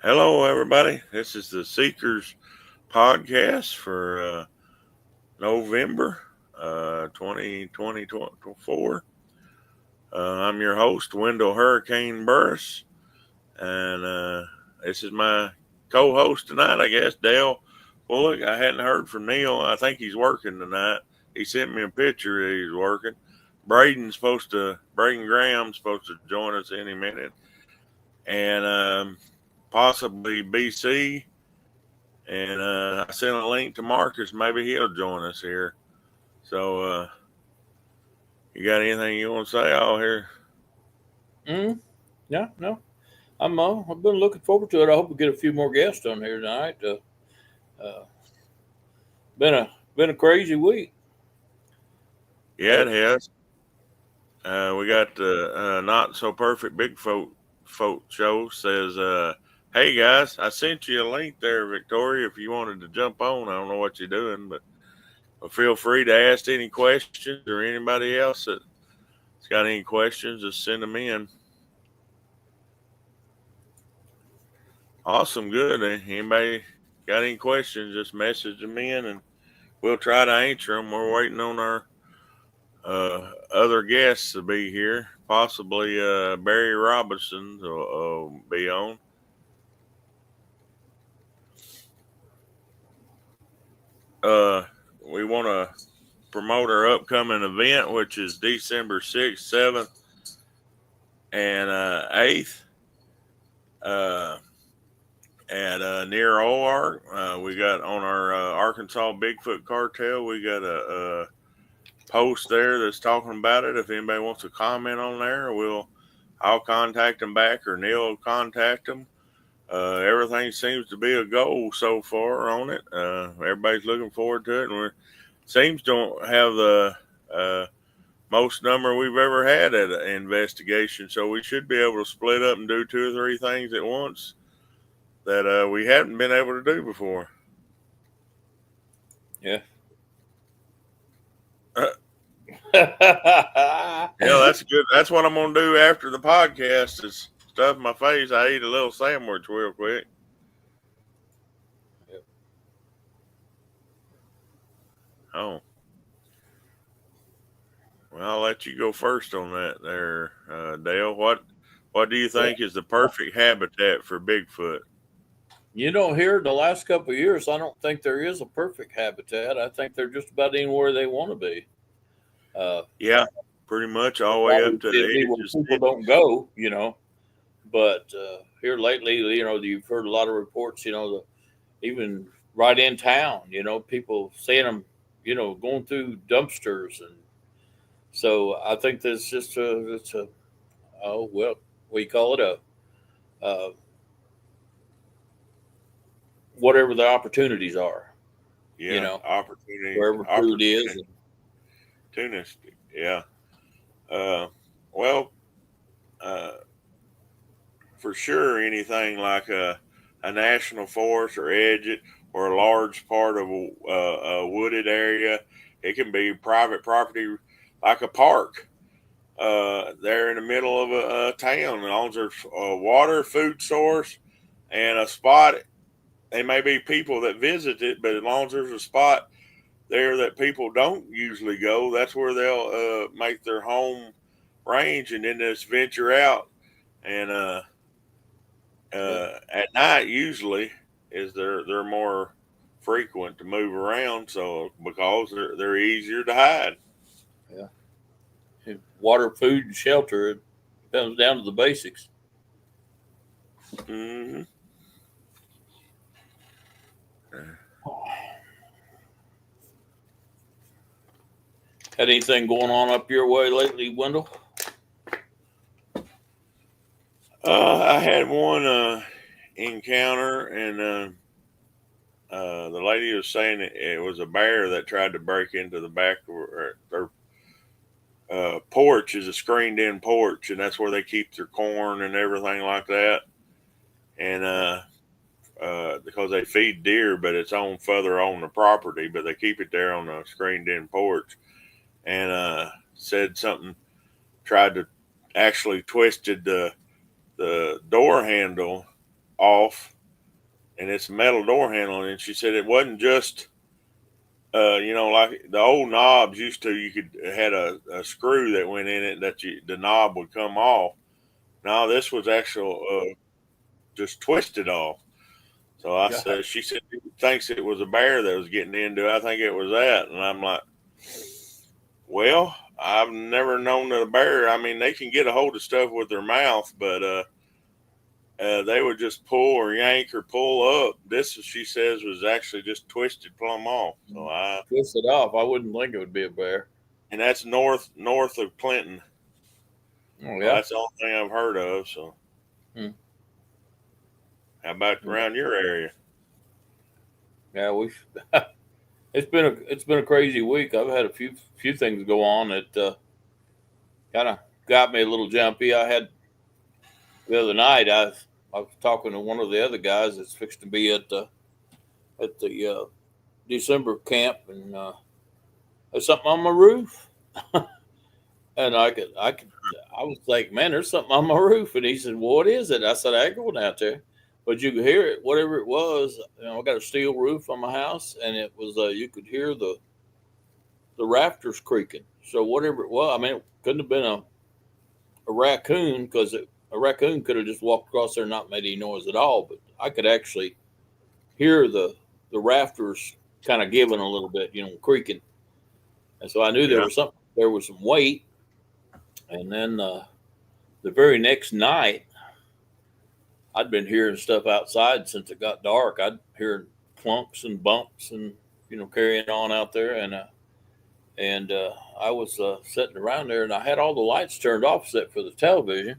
Hello, everybody. This is the Seekers podcast for November 2024. I'm your host, Wendell Hurricane Burris, and this is my co host tonight, I guess, Dale Bullock. I hadn't heard from Neil. I think he's working tonight. He sent me a picture that he's working. Braden Graham's supposed to join us any minute, and possibly BC. And I sent a link to Marcus. Maybe he'll join us here. So, you got anything you want to say out here? Yeah, no. I've been looking forward to it. I hope we get a few more guests on here tonight. Uh, been a crazy week. Yeah, it has. We got the Not So Perfect Bigfoot show says, hey guys, I sent you a link there, Victoria, if you wanted to jump on. I don't know what you're doing, but feel free to ask any questions or anybody else that's got any questions, just send them in. Awesome, good. Anybody got any questions, just message them in and we'll try to answer them. We're waiting on our other guests to be here. Possibly Barry Robinson will be on. We want to promote our upcoming event, which is December 6th, 7th, and 8th at near OR. We got on our Arkansas Bigfoot Cartel, we got a post there that's talking about it. If anybody wants to comment on there, I'll contact them back, or Neil will contact them. Everything seems to be a goal so far on it. Everybody's looking forward to it, and we seems to have the most number we've ever had at an investigation. So we should be able to split up and do 2 or 3 things at once that we haven't been able to do before. Yeah. Yeah, that's good. That's what I'm gonna do after the podcast is stuff my face. I eat a little sandwich real quick. Yep. Oh, well, I'll let you go first on that there, Dale. What do you think is the perfect habitat for Bigfoot? You know, here the last couple of years, I don't think there is a perfect habitat. I think they're just about anywhere they want to be. Yeah, pretty much all the way up to Obviously, the it'd be edge where of people don't cities. go, But here lately, you've heard a lot of reports, even right in town, people seeing them, going through dumpsters. And so I think that's just oh, well, we call it uh, whatever the opportunities are, Yeah, wherever food is. opportunistic. Yeah. Uh, well, uh, for sure, anything like a national forest or edge it or a large part of a wooded area. It can be private property, like a park there in the middle of a town. As long as there's a water, food source, and a spot, they may be people that visit it, but as long as there's a spot there that people don't usually go, that's where they'll make their home range, and then just venture out. And Yeah, at night, usually, is they're more frequent to move around, so because they're easier to hide. yeah. Water, food, and shelter. It comes down to the basics. Mm-hmm. Had anything going on up your way lately, Wendell? I had one encounter, and the lady was saying it was a bear that tried to break into the back of their porch. Is a screened-in porch, and that's where they keep their corn and everything like that. And because they feed deer, but it's on further on the property, but they keep it there on a screened-in porch. And said something, tried to actually twisted the door handle off, and it's a metal door handle. And she said it wasn't just, like the old knobs used to. You could had a screw that went in it that the knob would come off. Now this was actual just twisted off. So God. she said she thinks it was a bear that was getting into it. I think it was that, and I'm like, well, I've never known that a bear. I mean, they can get a hold of stuff with their mouth, but they would just pull or yank or pull up. This, she says, was actually just twisted plumb off. Twist it off. I wouldn't think it would be a bear. And that's north of Clinton. Oh So yeah. that's the only thing I've heard of. So Hmm. how about around your area? Yeah, we. It's been a crazy week. I've had a few things go on that kind of got me a little jumpy. I had the other night. I was talking to one of the other guys that's fixed to be at the December camp, and there's something on my roof, and I was like, man, there's something on my roof, and he said, well, what is it? I said, I ain't going out there, but you could hear it, whatever it was. I got a steel roof on my house, and it was you could hear the rafters creaking. So whatever it was, I mean, it couldn't have been a raccoon because a raccoon could have just walked across there and not made any noise at all. But I could actually hear the rafters kind of giving a little bit, creaking. And so I knew Yeah, there was some weight. And then the very next night, I'd been hearing stuff outside since it got dark. I'd hear clunks and bumps and carrying on out there, and I was sitting around there, and I had all the lights turned off except for the television.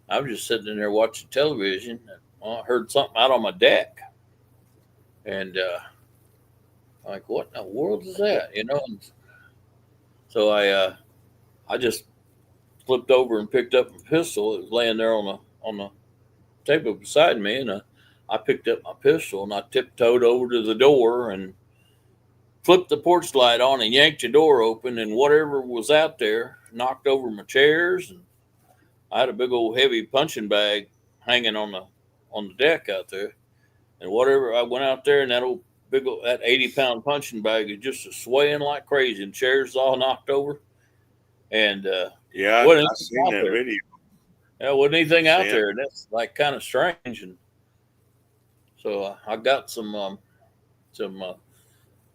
I was just sitting in there watching television, and I heard something out on my deck, and like, what in the world is that? And so I just flipped over and picked up a pistol. It was laying there on the table beside me, and I picked up my pistol and I tiptoed over to the door and flipped the porch light on and yanked the door open, and whatever was out there knocked over my chairs, and I had a big old heavy punching bag hanging on the deck out there, and whatever I went out there, and that 80-pound punching bag is just swaying like crazy, and chairs all knocked over, and yeah, wasn't I anything seen out that there. video. Yeah, wasn't anything out Seen there, and that's like kind of strange, and so I got some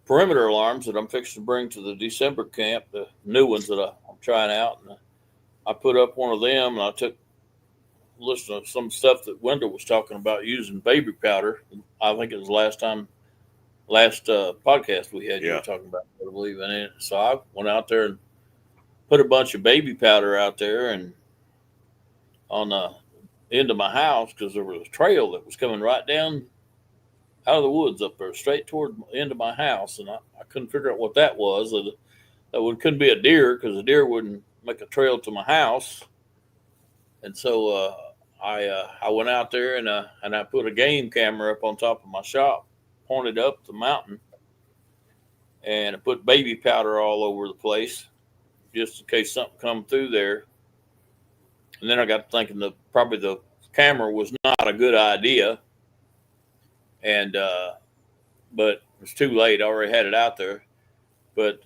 perimeter alarms that I'm fixing to bring to the December camp, the new ones that I'm trying out. And I put up one of them, and I took listen to some stuff that Wendell was talking about using baby powder. I think it was last podcast we had. You were Yeah, talking about, I believe in it. So I went out there and put a bunch of baby powder out there and on the end of my house because there was a trail that was coming right down out of the woods up there, straight toward the end of my house, and I couldn't figure out what that was. Couldn't be a deer because a deer wouldn't make a trail to my house. And so I went out there and I put a game camera up on top of my shop, pointed up the mountain, and I put baby powder all over the place just in case something come through there. And then I got thinking that probably the camera was not a good idea, and but it was too late. I already had it out there. But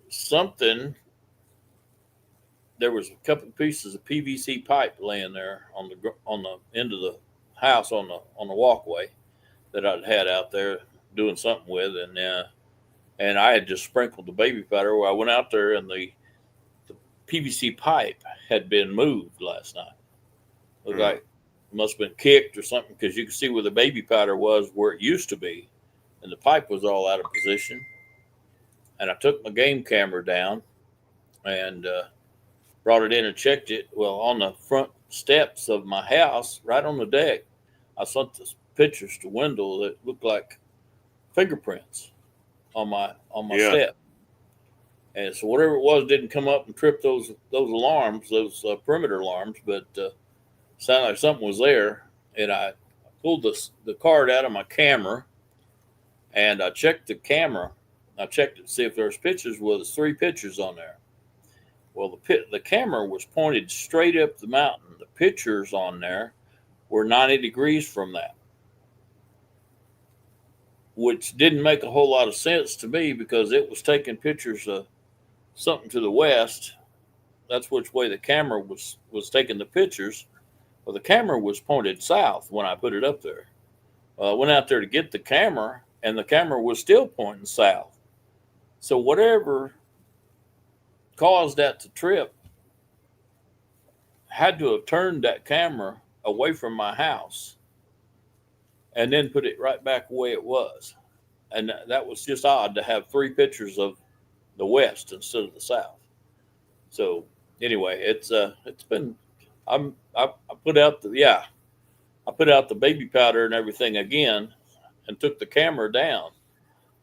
something, there was a couple of pieces of PVC pipe laying there on the end of the house on the walkway that I'd had out there doing something with, and I had just sprinkled the baby powder. Where I went out there, and the PVC pipe had been moved last night. It was like it must have been kicked or something because you could see where the baby powder was where it used to be, and the pipe was all out of position. And I took my game camera down and brought it in and checked it. Well, on the front steps of my house, right on the deck, I sent the pictures to Wendell that looked like fingerprints on my yeah, step. And so whatever it was didn't come up and trip those alarms, those perimeter alarms, but sounded like something was there. And I pulled the card out of my camera and I checked the camera. I checked it to see if there was pictures. Well, there's 3 pictures on there. Well, the camera was pointed straight up the mountain. The pictures on there were 90 degrees from that, which didn't make a whole lot of sense to me because it was taking pictures of something to the west. That's which way the camera was taking the pictures. Well, the camera was pointed south when I put it up there. I went out there to get the camera, and the camera was still pointing south. So whatever caused that to trip had to have turned that camera away from my house and then put it right back the way it was. And that was just odd to have three pictures of the west instead of the south. So anyway, it's been I put out I put out the baby powder and everything again, and took the camera down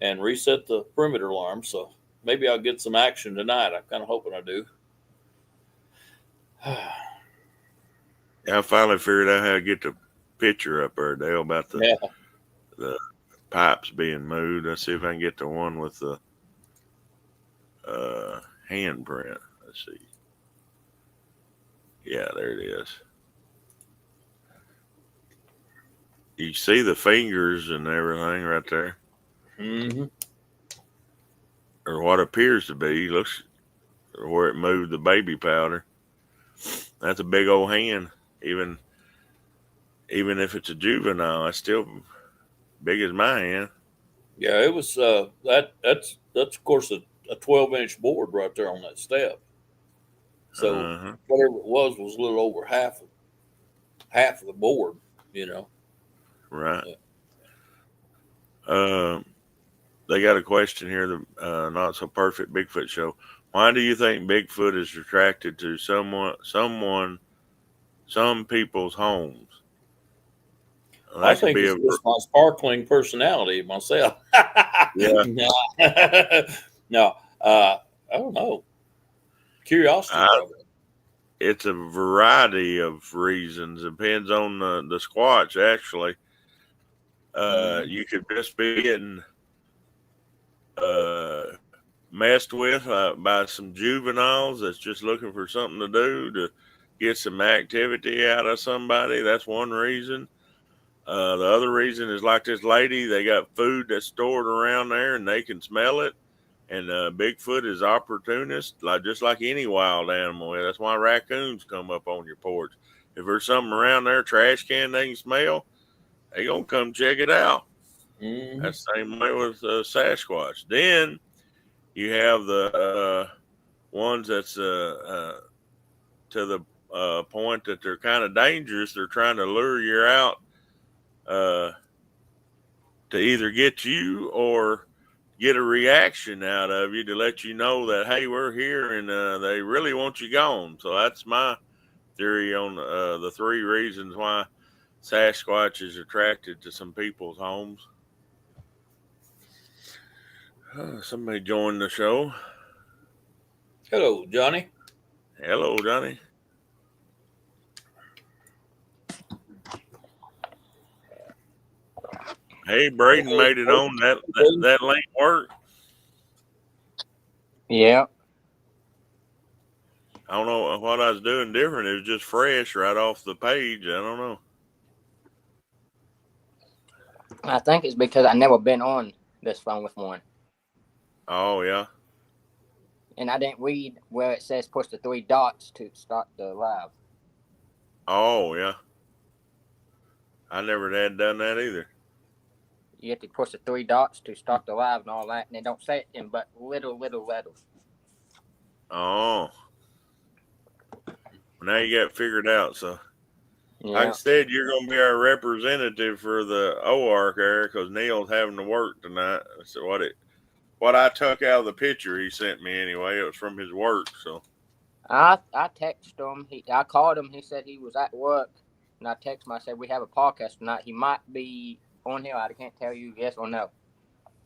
and reset the perimeter alarm. So maybe I'll get some action tonight. I'm kind of hoping I do. I finally figured out how to get the picture up there, Dale, about the pipes being moved. Let's see if I can get the one with the handprint. Let's see. Yeah, there it is. You see the fingers and everything right there, Mm-hmm. or what appears to be. Looks where it moved the baby powder. That's a big old hand. Even if it's a juvenile, it's still big as my hand. Yeah, it was that's of course a 12-inch board right there on that step. So whatever it was a little over half of the board, you know. Right. Yeah. They got a question here. The Not So Perfect Bigfoot Show. Why do you think Bigfoot is attracted to some people's homes? Well, I think it's just my sparkling personality myself. Yeah. No, I don't know. Curiosity. It's a variety of reasons. Depends on the squatch, actually. You could just be getting messed with by some juveniles that's just looking for something to do to get some activity out of somebody. That's one reason. The other reason is like this lady, they got food that's stored around there and they can smell it. And Bigfoot is opportunist, just like any wild animal. That's why raccoons come up on your porch. If there's something around there, trash can they can smell, they gonna come check it out. Mm-hmm. That's the same way with Sasquatch. Then you have the ones that's to the point that they're kind of dangerous. They're trying to lure you out to either get you or get a reaction out of you to let you know that, hey, we're here, and they really want you gone. So that's my theory on the three reasons why Sasquatch is attracted to some people's homes. Somebody joined the show. Hello, Johnny. Hello, Johnny. Hey, Braden made it on. That link worked. Yeah. I don't know what I was doing different. It was just fresh right off the page. I don't know. I think it's because I never been on this phone with one. Oh, yeah. And I didn't read where it says push the three dots to start the live. Oh, yeah. I never had done that either. You have to push the three dots to start the live and all that, and they don't say it in but little letters. Oh. Now you got it figured out. So, Yeah. like I said, you're going to be our representative for the OARC area because Neil's having to work tonight. So what I took out of the picture he sent me anyway, it was from his work. So I texted him. I called him. He said he was at work, and I texted him. I said we have a podcast tonight. He might be on here. I can't tell you yes or no.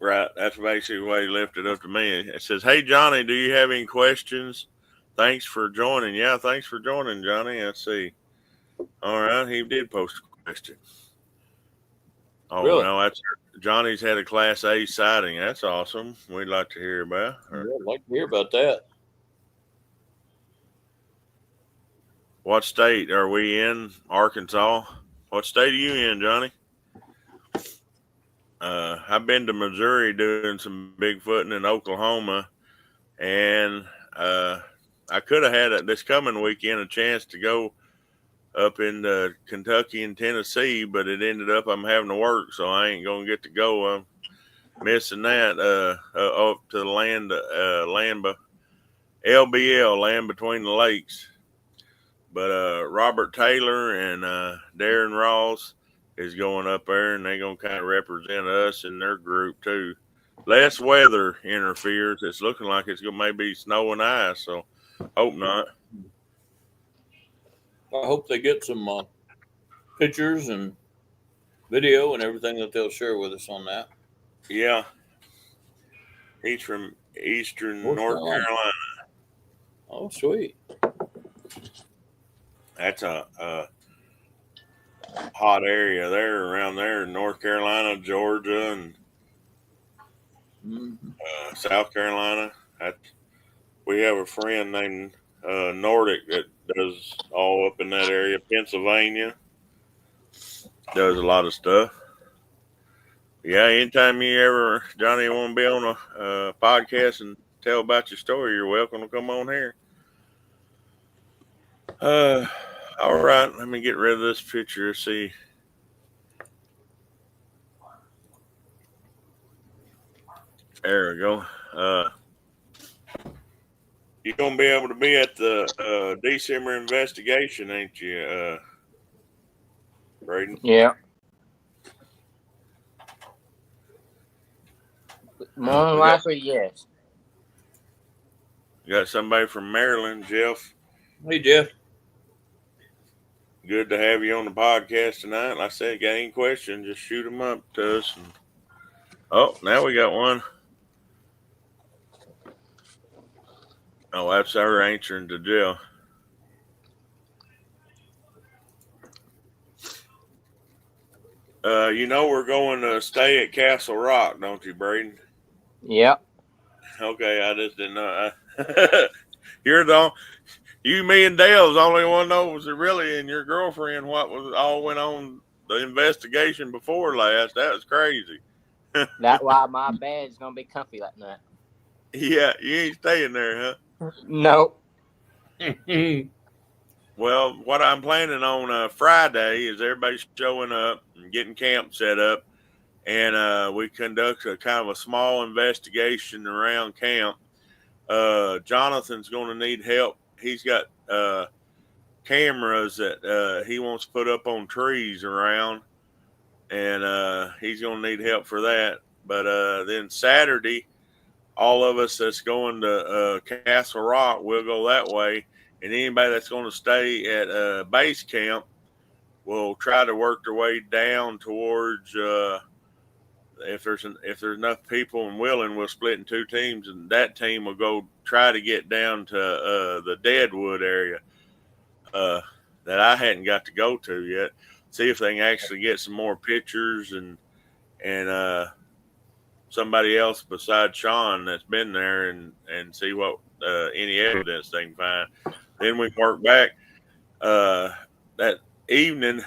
Right. That's basically the way he left it up to me. It says, hey, Johnny, do you have any questions? Thanks for joining. Yeah, thanks for joining, Johnny. Let's see. All right. He did post a question. Oh, really? no, that's Johnny's had a Class A sighting. That's awesome. We'd like to hear about. Yeah, I'd like to hear about that. What state are we in? Arkansas? What state are you in, Johnny? I've been to Missouri doing some Bigfooting in Oklahoma, and I could have had this coming weekend a chance to go up in Kentucky and Tennessee, but it ended up I'm having to work, so I ain't gonna get to go. I'm missing that up to the land LBL, Land Between the Lakes. But Robert Taylor and Darren Ross is going up there, and they're going to kind of represent us in their group, too. Less weather interferes. It's looking like it's going to maybe snow and ice, so hope not. I hope they get some pictures and video and everything that they'll share with us on that. Yeah. He's from eastern North Carolina. Oh, sweet. That's a hot area there, around there in North Carolina, Georgia, and South Carolina. We have a friend named Nordic that does all up in that area. Pennsylvania does a lot of stuff. Yeah, anytime you ever, Johnny, want to be on a podcast and tell about your story, you're welcome to come on here. All right, let me get rid of this picture. See. There we go. You're gonna be able to be at the December investigation, ain't you, Braden? Yeah. More than likely, yes. You got somebody from Maryland, Jeff. Hey, Jeff. Good to have you on the podcast tonight. Like I said, got any questions, just shoot them up to us. Oh, now we got one. Oh, that's our answering to Jeff. We're going to stay at Castle Rock, don't you, Braden? Yep. Okay, I just didn't know. You, me, and Dale's the only one knows it really, and your girlfriend what was all went on the investigation before last. That was crazy. That's why my bed's gonna be comfy that night. Yeah, you ain't staying there, huh? Nope. Well, what I'm planning on Friday is everybody showing up and getting camp set up, and we conduct a kind of a small investigation around camp. Jonathan's going to need help. He's got cameras that he wants to put up on trees around, and he's going to need help for that. But then Saturday, all of us that's going to Castle Rock, we'll go that way. And anybody that's going to stay at base camp will try to work their way down towards if there's enough people and willing, we'll split in two teams, and that team will go try to get down to the Deadwood area that I hadn't got to go to yet. See if they can actually get some more pictures and somebody else besides Sean that's been there and see what any evidence they can find. Then we work back that evening.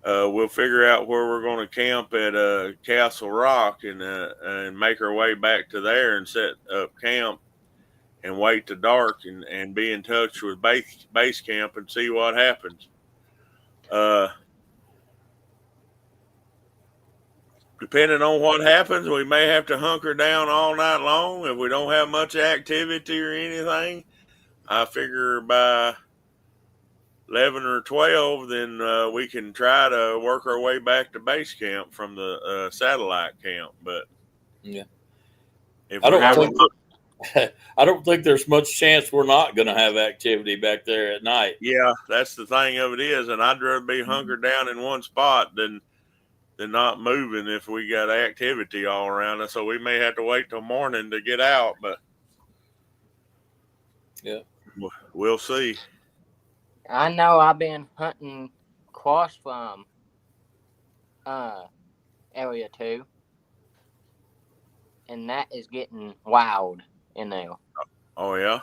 We'll figure out where we're going to camp at Castle Rock and make our way back to there and set up camp and wait to dark and be in touch with base camp and see what happens. Depending on what happens, we may have to hunker down all night long if we don't have much activity or anything. I figure by 11 or 12, then we can try to work our way back to base camp from the satellite camp. But yeah, if I don't think there's much chance we're not going to have activity back there at night. Yeah, that's the thing of it is, and I'd rather be hunkered down in one spot than not moving if we got activity all around us. So we may have to wait till morning to get out, but yeah, we'll see. I know I've been hunting quash from area 2, and that is getting wild in there. Oh yeah.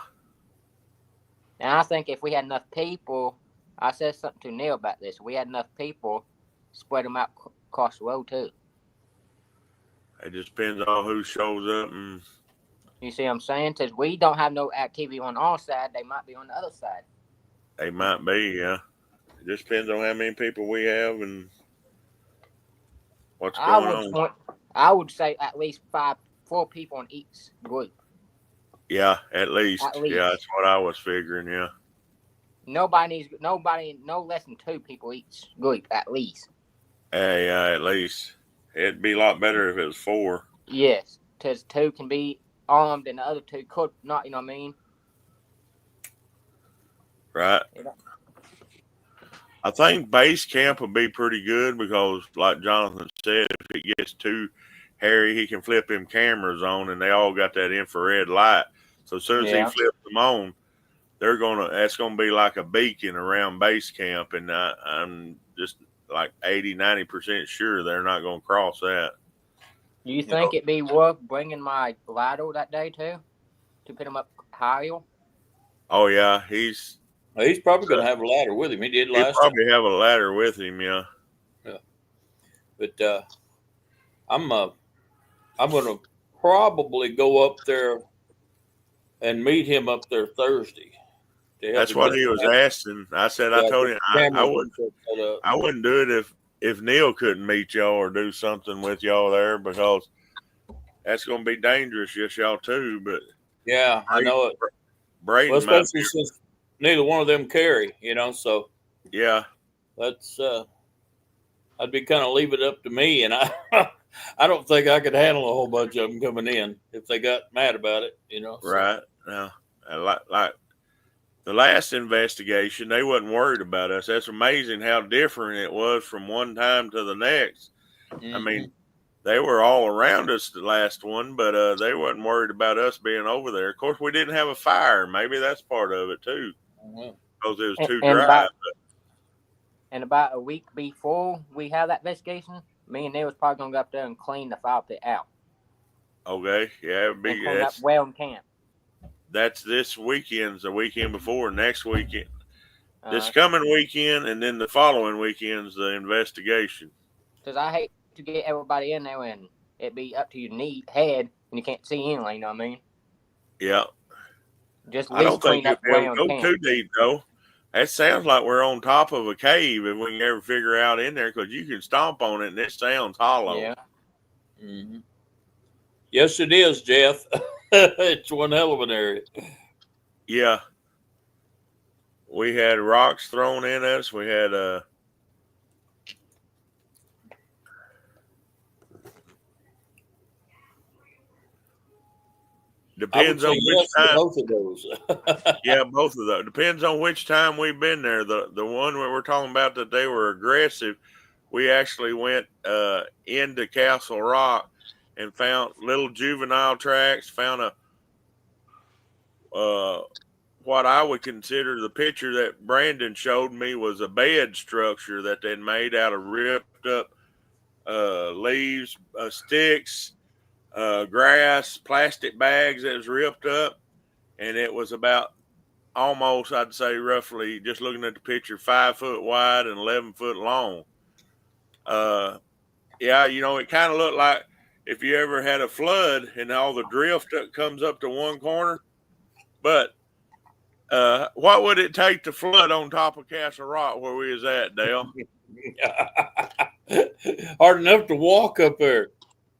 And I think if we had enough people, I said something to Neil about this. We had enough people, spread them out across the road too. It just depends on who shows up, and You see what I'm saying? Since we don't have no activity on our side, they might be on the other side. they might be. Yeah, it just depends on how many people we have and what's I going would on. want, I would say at least 4 people in each group. Yeah, at least. At Yeah, least. that's what I was figuring. Yeah. Nobody, no less than 2 people each group at least. Yeah, at least. It'd be a lot better if it was 4. Yes, because 2 can be armed and the other 2 could not. You know what I mean? Right. I think base camp would be pretty good because, like Jonathan said, if it gets too hairy, he can flip them cameras on, and they all got that infrared light. So as soon as he flips them on, that's gonna be like a beacon around base camp, and I'm just like 80-90% sure they're not gonna cross that. Do you think it'd be worth bringing my ladder that day too, to put him up higher? Oh yeah, he's probably going to have a ladder with him. He did he'll last probably have a ladder with him. Yeah. Yeah. But I'm going to probably go up there and meet him up there Thursday. That's what he was asking. I said, I told him I wouldn't do it if Neil couldn't meet y'all or do something with y'all there, because that's going to be dangerous, yes, y'all too. But yeah, I know it. Braden, especially since neither one of them carry, so yeah, that's I'd be kind of leave it up to me, and I I don't think I could handle a whole bunch of them coming in if they got mad about it, So. Right. Now, like the last investigation, they wasn't worried about us. That's amazing how different it was from one time to the next. Mm-hmm. I mean, they were all around us the last one, but they wasn't worried about us being over there. Of course, we didn't have a fire. Maybe that's part of it too, because it was too dry. And about a week before we had that investigation, me and Neil was probably gonna go up there and clean the fire pit out. Okay, yeah, it'd be and clean up well in camp. That's this weekend's the weekend before next weekend. This coming weekend, and then the following weekend's the investigation. Because I hate to get everybody in there and it be up to your head and you can't see anything. You know what I mean? Yeah. Just I don't think you'll be able to go too deep though. That sounds like we're on top of a cave if we can ever figure out in there, because you can stomp on it and it sounds hollow. Yeah. Mm-hmm. Yes, it is, Jeff. It's one hell of an area. Yeah. We had rocks thrown in us. We had depends on which time. Both of those. Yeah, both of those. Depends on which time we've been there. The one where we're talking about that they were aggressive, we actually went into Castle Rock and found little juvenile tracks, found what I would consider, the picture that Brandon showed me was a bed structure that they'd made out of ripped up leaves, sticks, grass, plastic bags that was ripped up. And it was about almost, I'd say roughly, just looking at the picture, 5 foot wide and 11 foot long. Yeah, it kind of looked like if you ever had a flood and all the drift that comes up to one corner. But what would it take to flood on top of Castle Rock where we was at, Dale? Hard enough to walk up there.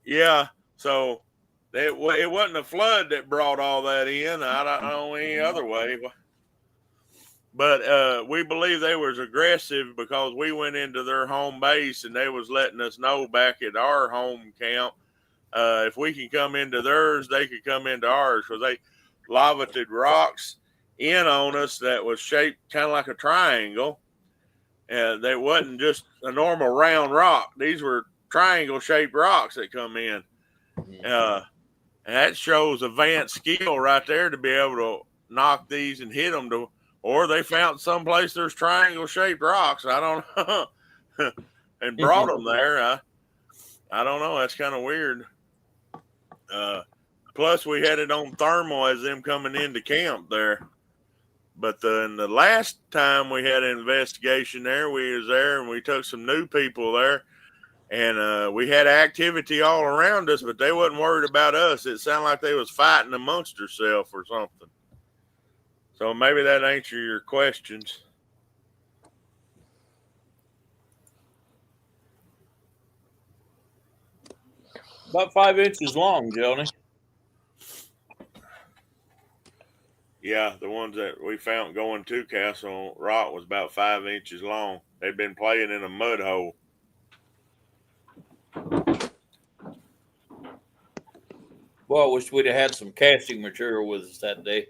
Yeah, so it wasn't a flood that brought all that in. I don't know any other way. But we believe they was aggressive because we went into their home base and they was letting us know back at our home camp, if we can come into theirs, they could come into ours, because they lavated rocks in on us that was shaped kind of like a triangle. And they wasn't just a normal round rock. These were triangle shaped rocks that come in. And that shows advanced skill right there to be able to knock these and hit them to. Or they found someplace there's triangle shaped rocks. I don't know. And brought them there. I don't know. That's kind of weird. Plus, we had it on thermal as them coming into camp there. But the last time we had an investigation there, we was there and we took some new people there, and we had activity all around us, but they wasn't worried about us. It sounded like they was fighting amongst themselves or something. So maybe that answers your questions. About 5 inches long, Johnny. Yeah, the ones that we found going to Castle Rock was about 5 inches long. They'd been playing in a mud hole. Well, I wish we'd have had some casting material with us that day.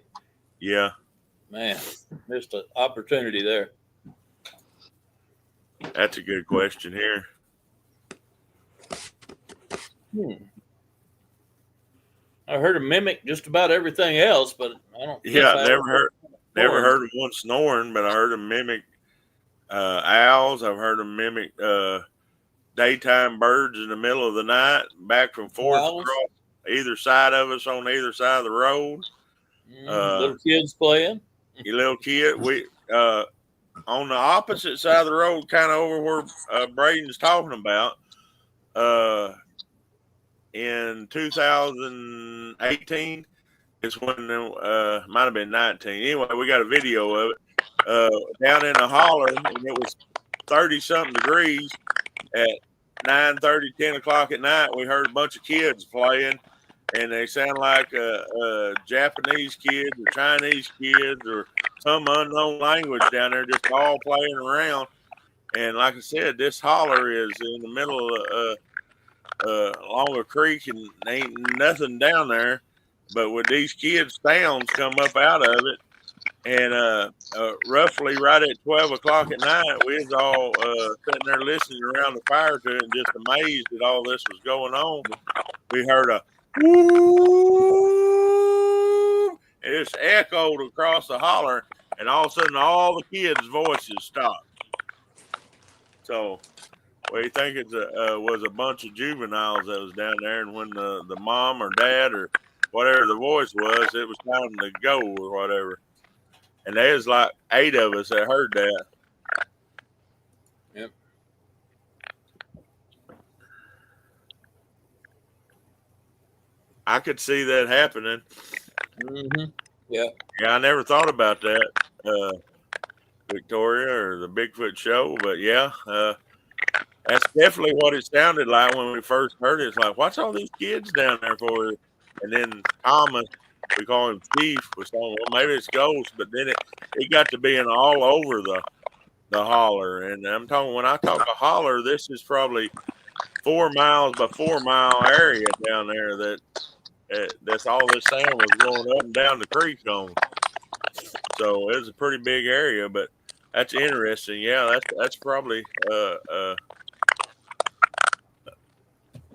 Yeah. Man, missed an opportunity there. That's a good question here. I heard a mimic just about everything else, but I don't. Yeah, never heard of one snoring, but I heard them mimic owls. I've heard them mimic daytime birds in the middle of the night, back from forth across either side of us on either side of the road. Little kids playing. Your little kid. We on the opposite side of the road, kind of over where Braden's talking about. In 2018 is when might have been 19. Anyway, we got a video of it down in the holler, and it was 30-something degrees at 9:30, 10 o'clock at night. We heard a bunch of kids playing, and they sound like Japanese kids or Chinese kids or some unknown language down there, just all playing around. And like I said, this holler is in the middle of along a creek, and ain't nothing down there. But with these kids' sounds come up out of it, and roughly right at 12 o'clock at night, we was all sitting there listening around the fire to it, and just amazed that all this was going on. We heard a woo, and it just echoed across the holler, and all of a sudden, all the kids' voices stopped. So we think it was a bunch of juveniles that was down there, and when the mom or dad or whatever the voice was, it was time to go or whatever. And there's like 8 of us that heard that. Yep. I could see that happening. Mm-hmm. Yeah. Yeah, I never thought about that, Victoria, or the Bigfoot show, but yeah, that's definitely what it sounded like when we first heard it. It's like, what's all these kids down there for? And then Thomas, we call him Chief, was saying, well, maybe it's ghosts, but then it got to being all over the holler. And I'm talking, when I talk a holler, this is probably 4 miles by 4 mile area down there that's all this sound was going up and down the creek on. So it's a pretty big area, but that's interesting. Yeah, that's probably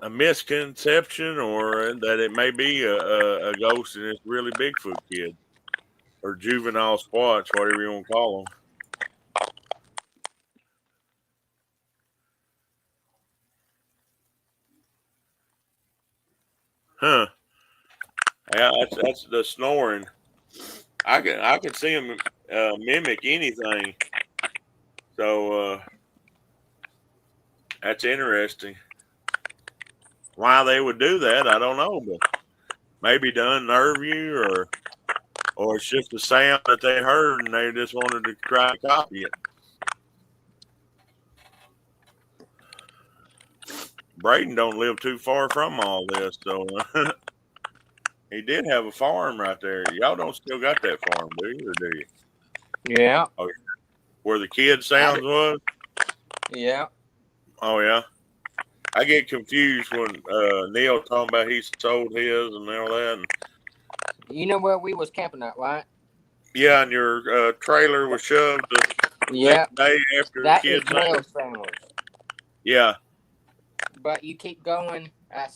a misconception, or that it may be a ghost and it's really Bigfoot kid or juvenile squatch, whatever you want to call them. Huh? Yeah, that's the snoring. I can see them mimic anything. So that's interesting. Why they would do that, I don't know, but maybe to unnerve you, or it's just the sound that they heard and they just wanted to try to copy it. Braden don't live too far from all this, so he did have a farm right there. Y'all don't still got that farm, do you? Or do you? Yeah. Oh, where the kid sounds was? Yeah. Oh, yeah. I get confused when Neil talking about he sold his and all that. And, you know where we was camping at, right? yeah, and your trailer was shoved the next day after that the kids. That is Neil's family. Yeah. But you keep going, I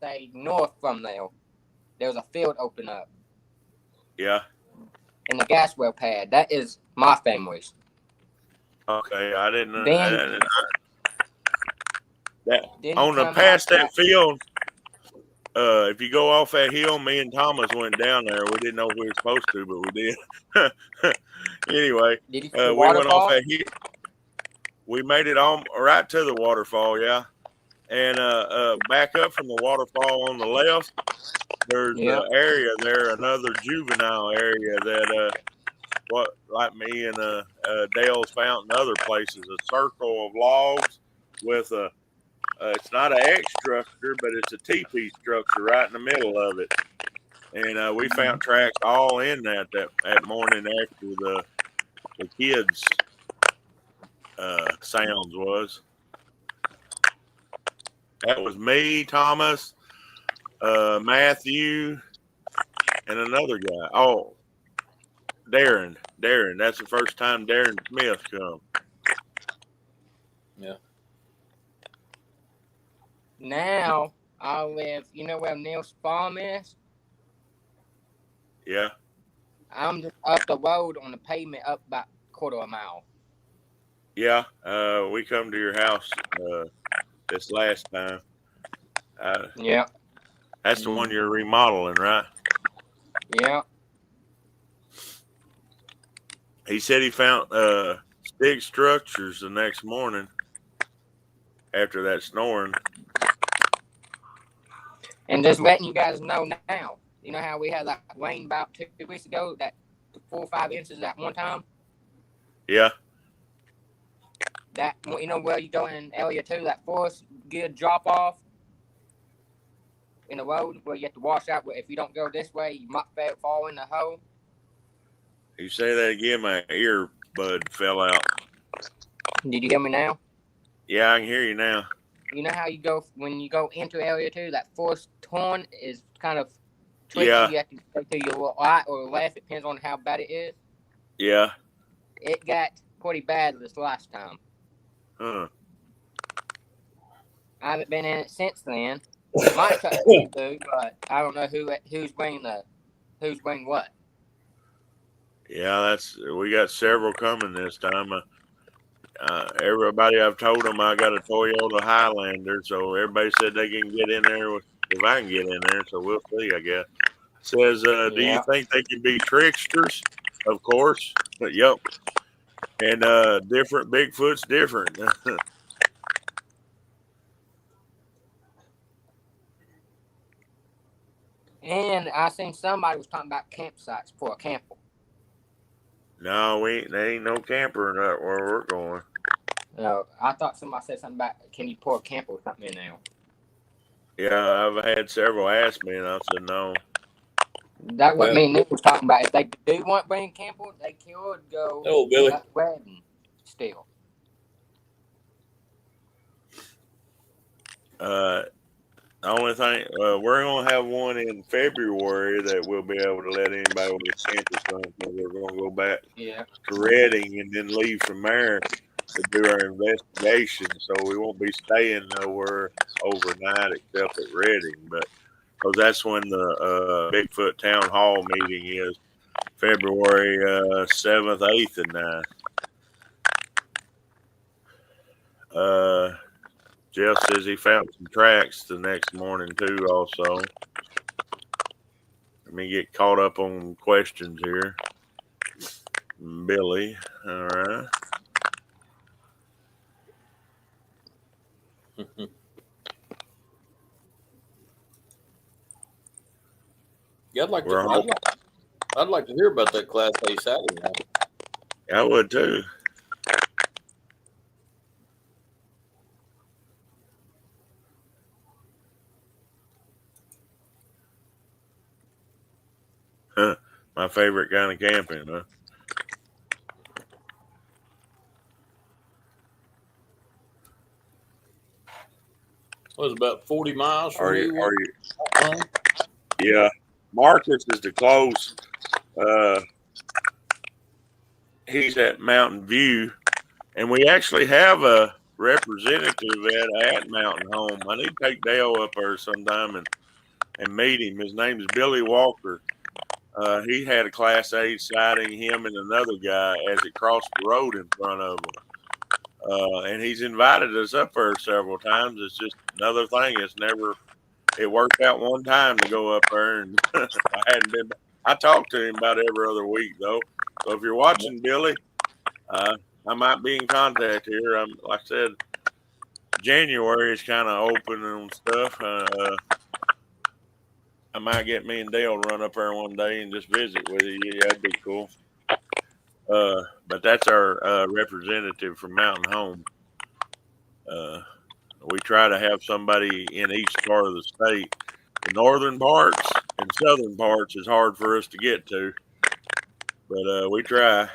say, north from there. There's a field open up. Yeah. And the gas well pad. That is my family's. Okay, I didn't know. That on the past that field, if you go off that hill, me and Thomas went down there. We didn't know we were supposed to, but we did. Anyway, Did you see the we went off waterfall? that hill. We made it on right to the waterfall, yeah. And back up from the waterfall on the left, there's Yeah. an area there, another juvenile area that what like me and Dale's found in other places, a circle of logs with a it's not an X structure, but it's a teepee structure right in the middle of it. And we found tracks all in that morning after the kids' sounds was. That was me, Thomas, Matthew, and another guy. Oh, Darren. That's the first time Darren Smith come. Yeah. Now I live. You know where Neil's farm is? Yeah. I'm just up the road on the pavement, up about quarter of a mile. Yeah. We come to your house this last time. Yeah. That's the one you're remodeling, right? Yeah. He said he found big structures the next morning after that snoring. And just letting you guys know now. You know how we had that rain about 2 weeks ago, that 4 or 5 inches at one time? Yeah. That, you know, where you go in area 2, that forest good drop off in the road where you have to wash out. If you don't go this way, you might fall in the hole. You say that again, my earbud fell out. Did you hear me now? Yeah, I can hear you now. You know how you go when you go into area 2, that forest torn is kind of tricky. Yeah. You have to go to your right or left. It depends on how bad it is. Yeah. It got pretty bad this last time. Huh. I haven't been in it since then. Might try to do, but I don't know who's bringing what. Yeah, we got several coming this time. Everybody I've told them I got a Toyota Highlander, so everybody said they can get in there if I can get in there. So we'll see, I guess. Says, do you think they can be tricksters? Of course. Yep. And different Bigfoot's different. And I seen somebody was talking about campsites for a camper. No, there ain't no camper where we're going. No, I thought somebody said something about can you pour a camper or something in there? Yeah, I've had several ask me, and I said no. That's what me and Nick was talking about. If they do want to bring a camper, they could go Billy. to wedding still. The only thing we're gonna have one in February that we'll be able to let anybody with a camper come because we're gonna go back to Reading and then leave from there to do our investigation. So we won't be staying nowhere overnight except at Reading, but because that's when the Bigfoot Town Hall meeting is, February 7th, 8th, and 9th. Jeff says he found some tracks the next morning too. Also, let me get caught up on questions here. Billy, all right. Yeah, I'd like to hear about that Class A Saturday. I would too. Huh. My favorite kind of camping, huh? It was about 40 miles from Are you? home. Yeah. Marcus is the close. He's at Mountain View, and we actually have a representative at Mountain Home. I need to take Dale up there sometime and meet him. His name is Billy Walker. He had a Class A sighting, him and another guy, as it crossed the road in front of him. And he's invited us up there several times. It's just another thing. It worked out one time to go up there, and I I talk to him about every other week though. So if you're watching, Billy, I might be in contact here. Like I said, January is kind of open and stuff. I might get me and Dale run up there one day and just visit with you. Yeah, that'd be cool. But that's our representative from Mountain Home. We try to have somebody in each part of the state. The northern parts and southern parts is hard for us to get to, but we try.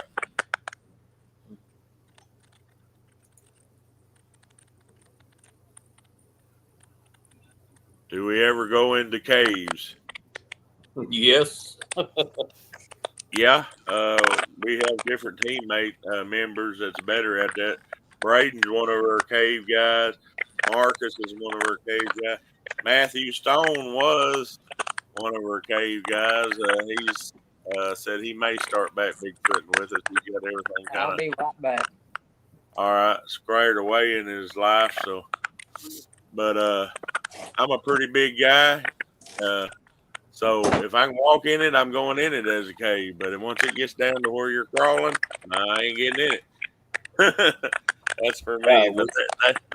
Do we ever go into caves? Yes. Yeah, we have different teammate members that's better at that. Braden's one of our cave guys. Marcus is one of our cave guys. Matthew Stone was one of our cave guys. He's said he may start back Bigfooting with us. He's got everything kind I'll of be right back. all right squared away in his life. So, but I'm a pretty big guy. So if I can walk in it, I'm going in it as a cave. But once it gets down to where you're crawling, I ain't getting in it. That's for me. But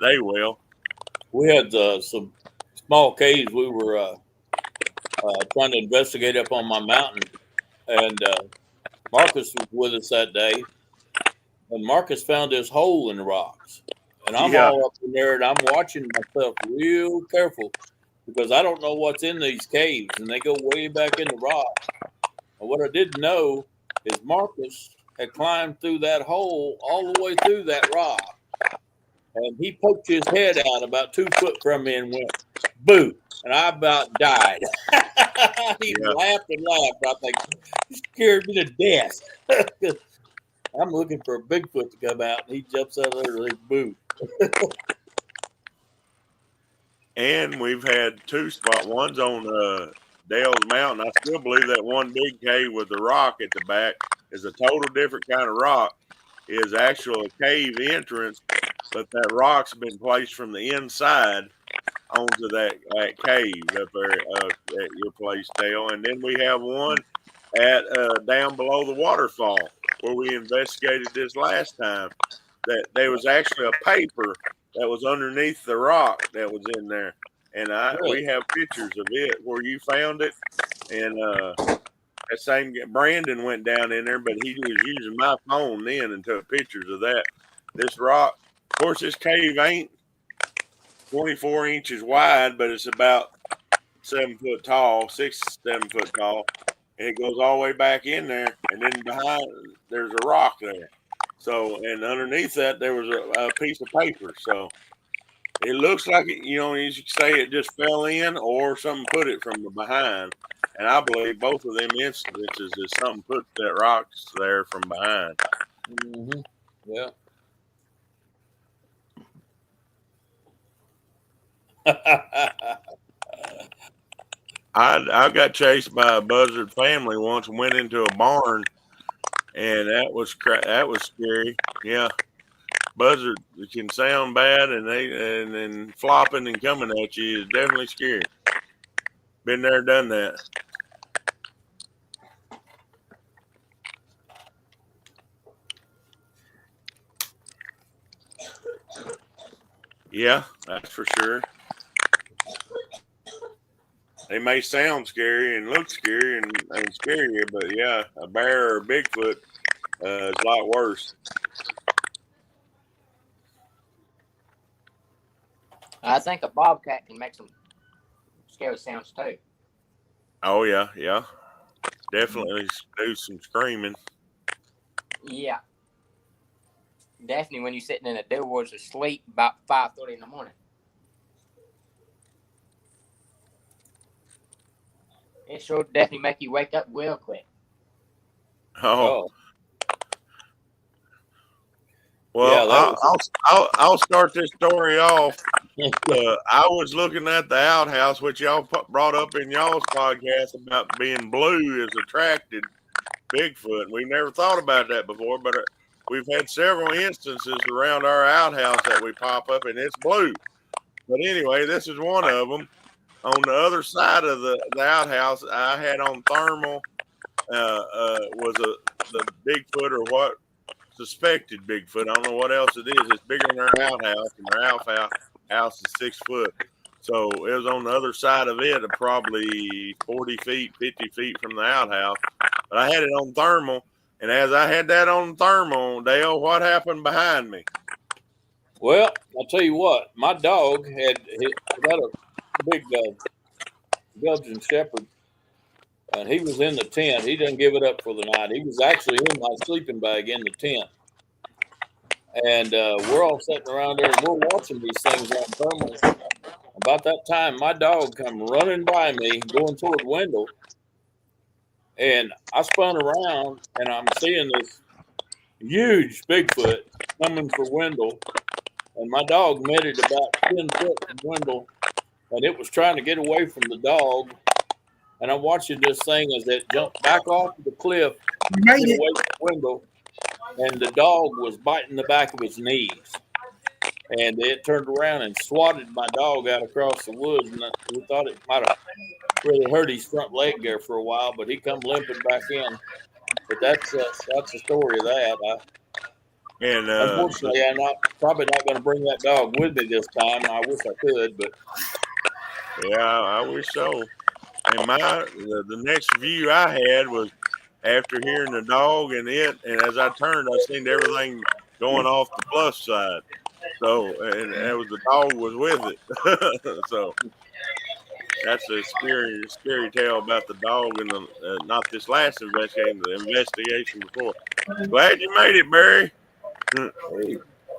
they will. We had some small caves we were trying to investigate up on my mountain, and Marcus was with us that day, and Marcus found this hole in the rocks, and I'm Yeah. all up in there, and I'm watching myself real careful because I don't know what's in these caves, and they go way back in the rock. And what I didn't know is Marcus had climbed through that hole all the way through that rock, and he poked his head out about 2 foot from me and went, boo. And I about died. He laughed and laughed. I think he scared me to death. I'm looking for a Bigfoot to come out, and he jumps out of there with his boot. And we've had two spots. One's on Dale's Mountain. I still believe that one big cave with the rock at the back is a total different kind of rock. Is actual cave entrance, but that rock's been placed from the inside onto that cave up there at your place, Dale. And then we have one at down below the waterfall where we investigated this last time. That there was actually a paper that was underneath the rock that was in there, and we have pictures of it where you found it. And that same Brandon went down in there, but he was using my phone then and took pictures of that. This rock, of course, this cave ain't 24 inches wide, but it's about 7 foot tall, 7 foot tall, and it goes all the way back in there. And then behind, there's a rock there. So, and underneath that, there was a piece of paper. So, it looks like it, you should say it just fell in or something put it from the behind. And I believe both of them incidences is something put that rocks there from behind. Mm-hmm. Yeah. I got chased by a buzzard family once and went into a barn, and that was scary. Yeah, buzzard can sound bad, and then flopping and coming at you is definitely scary. Been there, done that. Yeah, that's for sure. They may sound scary and look scary and scarier, but yeah, a bear or a Bigfoot is a lot worse. I think a bobcat can make some scary sounds too. Oh yeah, definitely do some screaming. Yeah, definitely when you're sitting in the dead woods asleep about 5:30 in the morning. It sure definitely make you wake up real quick. Oh. Well, yeah, I'll start this story off. I was looking at the outhouse, which y'all brought up in y'all's podcast about being blue is attracted Bigfoot. We never thought about that before, but we've had several instances around our outhouse that we pop up and it's blue. But anyway, this is one of them. On the other side of the outhouse, I had on thermal was the Bigfoot or what suspected Bigfoot. I don't know what else it is. It's bigger than our outhouse, and our outhouse is 6 foot. So it was on the other side of it, probably 40 feet, 50 feet from the outhouse. But I had it on thermal, and as I had that on thermal, Dale, what happened behind me? Well, I'll tell you what. My dog had a big Belgian Shepherd, and he was in the tent. He didn't give it up for the night. He was actually in my sleeping bag in the tent. And we're all sitting around there and we're watching these things on thermal. About that time, my dog come running by me going toward Wendell. And I spun around and I'm seeing this huge Bigfoot coming for Wendell. And my dog met it about 10 foot from Wendell. And it was trying to get away from the dog. And I'm watching this thing as it jumped back off the cliff, get away from Wendell. And the dog was biting the back of his knees. And it turned around and swatted my dog out across the woods. And we thought it might have really hurt his front leg there for a while, but he come limping back in. But that's the story of that. Unfortunately, I'm probably not going to bring that dog with me this time. I wish I could, but yeah, I wish so. And the next view I had was after hearing the dog and as I turned, I seen everything going off the plus side. So, and it was the dog was with it. So that's a scary tale about the dog and not this last investigation, the investigation before. Glad you made it, Barry.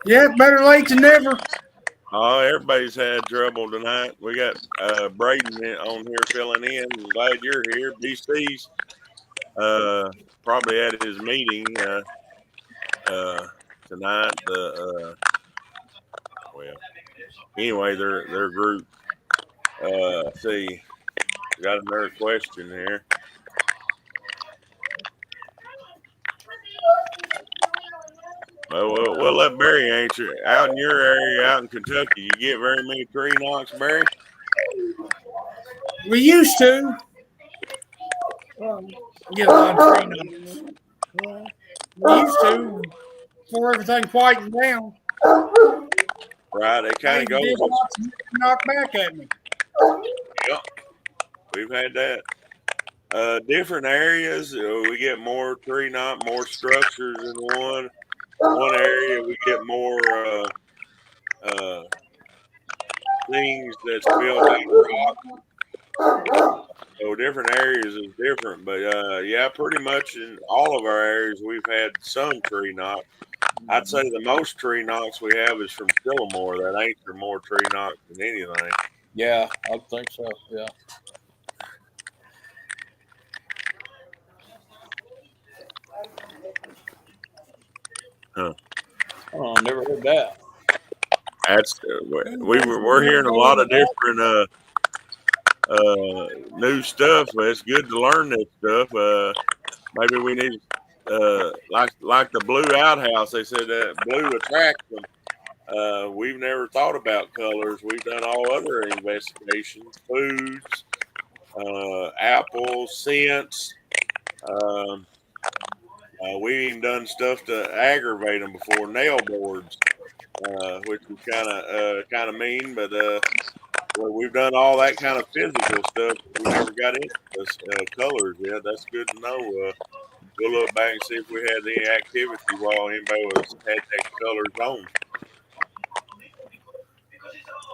Yeah, better late than never. Oh, everybody's had trouble tonight. We got Braden on here filling in. Glad you're here. BC's probably at his meeting tonight. Well, anyway, their group. See, got another question here. Well, we'll let Barry answer. Out in your area, out in Kentucky, you get very many tree knocks, Barry? We used to get a lot of tree knocks. We used to before everything quieted down. Right, it kind of goes. Knock back at me. Yep, we've had that. Different areas, we get more tree knot, more structures in one area. We get more things that's built out of rock. So different areas is different, but yeah, pretty much in all of our areas we've had some tree knot. I'd say the most tree knocks we have is from Sillamore. That ain't for more tree knocks than anything. yeah, I think so. Yeah. Huh. Oh, I never heard that. That's we're hearing a lot of different new stuff. It's good to learn this stuff. Maybe we need like the blue outhouse. They said that blue attracts them. We've never thought about colors. We've done all other investigations, foods, apples, scents. We've even done stuff to aggravate them before, nail boards, which was kind of mean, but well, we've done all that kind of physical stuff. We never got into this, colors yet. That's good to know. We'll look back and see if we had any activity while anybody had that colors on.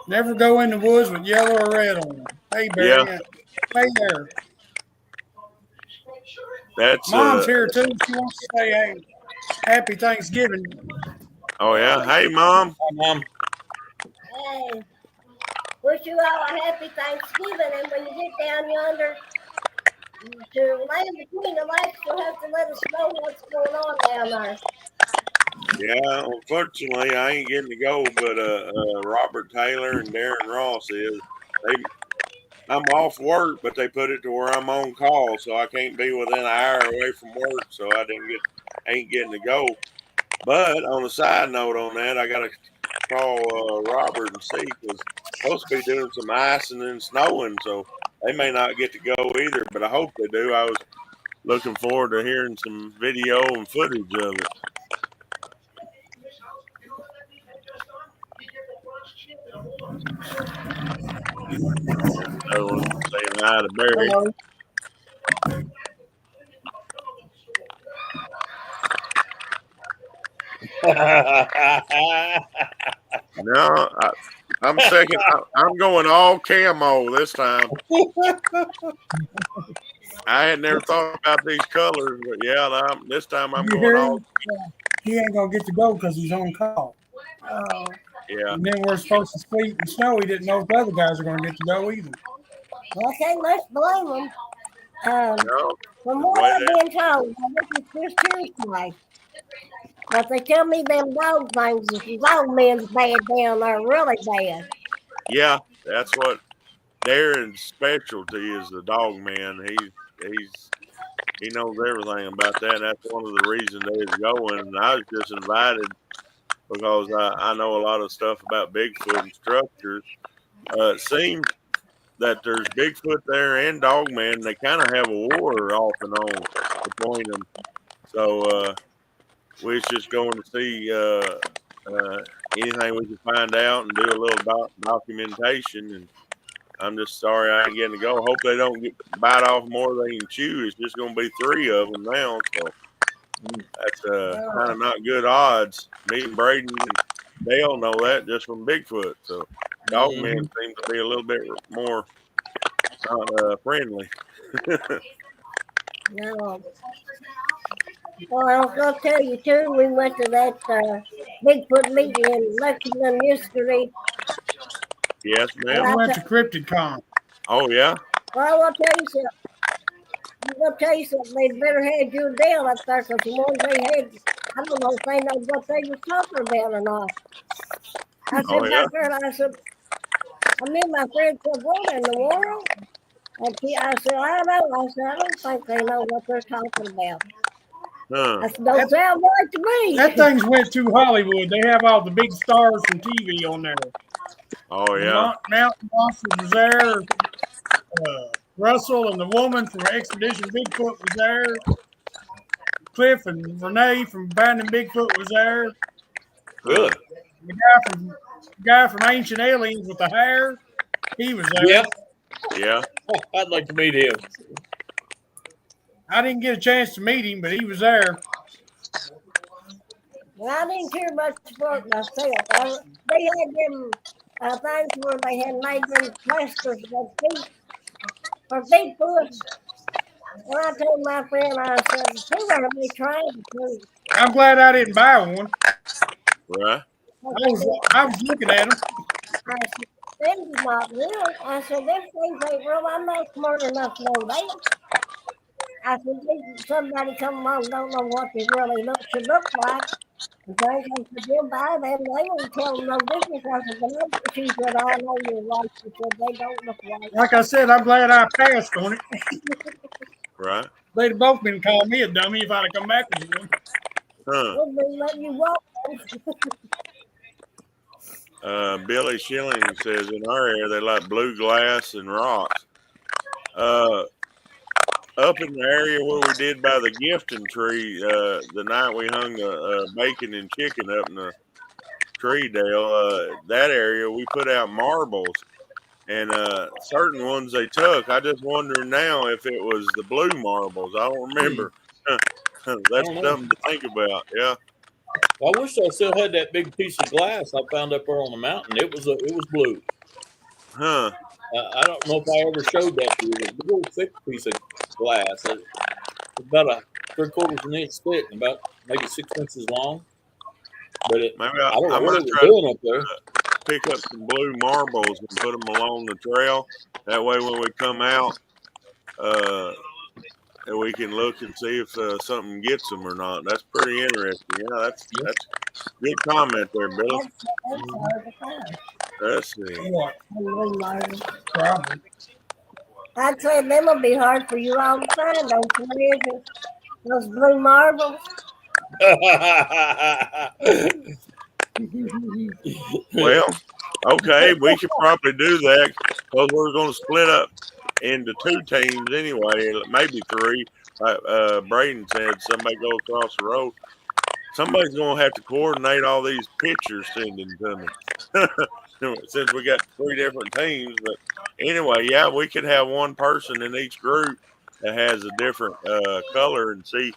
Never go in the woods with yellow or red on them. Hey, Barry. Yeah. Hey there. That's Mom's here too. She wants to say, "Hey, happy Thanksgiving." Oh yeah. Hey, Mom. Hi, Mom. Hey, wish you all a happy Thanksgiving, and when you get down yonder to land between the lakes, you'll have to let us know what's going on down there. Yeah, unfortunately, I ain't getting to go, but Robert Taylor and Darren Ross is. I'm off work, but they put it to where I'm on call, so I can't be within an hour away from work, so ain't getting to go. But on a side note on that, I got to call Robert and see because supposed to be doing some icing and snowing, so they may not get to go either. But I hope they do. I was looking forward to hearing some video and footage of it. Another one saying hi to Barry. Hello. No, I'm second. I'm going all camo this time. I had never thought about these colors, but yeah, this time I'm You going hear all. him? He ain't gonna get to go because he's on call. Oh, Yeah, And then we're supposed to sleep and snow. He didn't know if the other guys are gonna get to go either. well, I can't much blame them. no, From the what way I've that. been told, this is just Tuesday. But they tell me them dog things, the dog men's bad down there, really bad. Yeah, that's what Darren's specialty is. The dog man. He knows everything about that. And that's one of the reasons they're going. And I was just invited because I know a lot of stuff about Bigfoot and structures. It seems that there's Bigfoot there and Dogman. They kind of have a war off and on between them. So we was just going to see anything we could find out and do a little documentation. And I'm just sorry I ain't getting to go. Hope they don't bite off more than they can chew. It's just going to be 3 of them now. So that's kind of not good odds. Me and Braden and Dale know that just from Bigfoot. So Dogman seems to be a little bit more not friendly. No. Well, I was going to tell you, too, we went to that Bigfoot meeting in Lexington yesterday. Yes, And ma'am. We went to Cryptic Con. Oh yeah. Well, I want to tell you something. I'm going to tell you something. They better had you down up there because the ones they had, I don't know if they know what they was talking about or not. I said, Oh yeah. me and my friend said, what in the world? And I said, I know. I said, I don't think they know what they're talking about. Huh. That don't sound right to me. That thing's went to Hollywood. They have all the big stars from TV on there. Oh yeah. Mountain Monster was there. Russell and the woman from Expedition Bigfoot was there. Cliff and Renee from Abandoned Bigfoot was there. Really? The guy from Ancient Aliens with the hair, he was there. Yeah. Yeah. I'd like to meet him. I didn't get a chance to meet him, but he was there. Well, I didn't care much for it myself. They had them things where they had made them plasters for Bigfoot. And I told my friend, I said, who are they trying to? I'm glad I didn't buy one. Right. I was looking at them. I said, this is not real. I said, this thing ain't real. I'm not smart enough to know that. I said, somebody come along don't know what they really should look like. And they can them by them, they won't tell them no difference. I said, but she said, I know you're right. She said, they don't look right. Like I said, I'm glad I passed on it. Right. They'd have both been calling me a dummy if I'd have come back with one. Huh. We'll be letting you walk. Billy Schilling says in our area they like blue glass and rocks. Up in the area where we did by the gifting tree, the night we hung the bacon and chicken up in the tree, Dale, that area we put out marbles, and certain ones they took. I just wonder now if it was the blue marbles. I don't remember. That's something to think about. Yeah. I wish I still had that big piece of glass I found up there on the mountain. It was blue. Huh. I don't know if I ever showed that to you. It was a little thick piece of glass. It's about a 3/4 of an inch thick, and about maybe 6 inches long. But Maybe I don't know I what might it was try doing up there. to pick up some blue marbles and put them along the trail. That way, when we come out, we can look and see if something gets them or not. That's pretty interesting. Yeah, that's good comment there, Billy. That's hard to find. Let's see. What? Probably. I'd say them will be hard for you all to find, don't you, Reggie? Those blue marbles. Well, okay, we should probably do that because we're going to split up into 2 teams anyway, maybe 3. Braden said, somebody go across the road. Somebody's going to have to coordinate all these pictures sending to me since we got 3 different teams. But anyway, yeah, we could have one person in each group that has a different color and see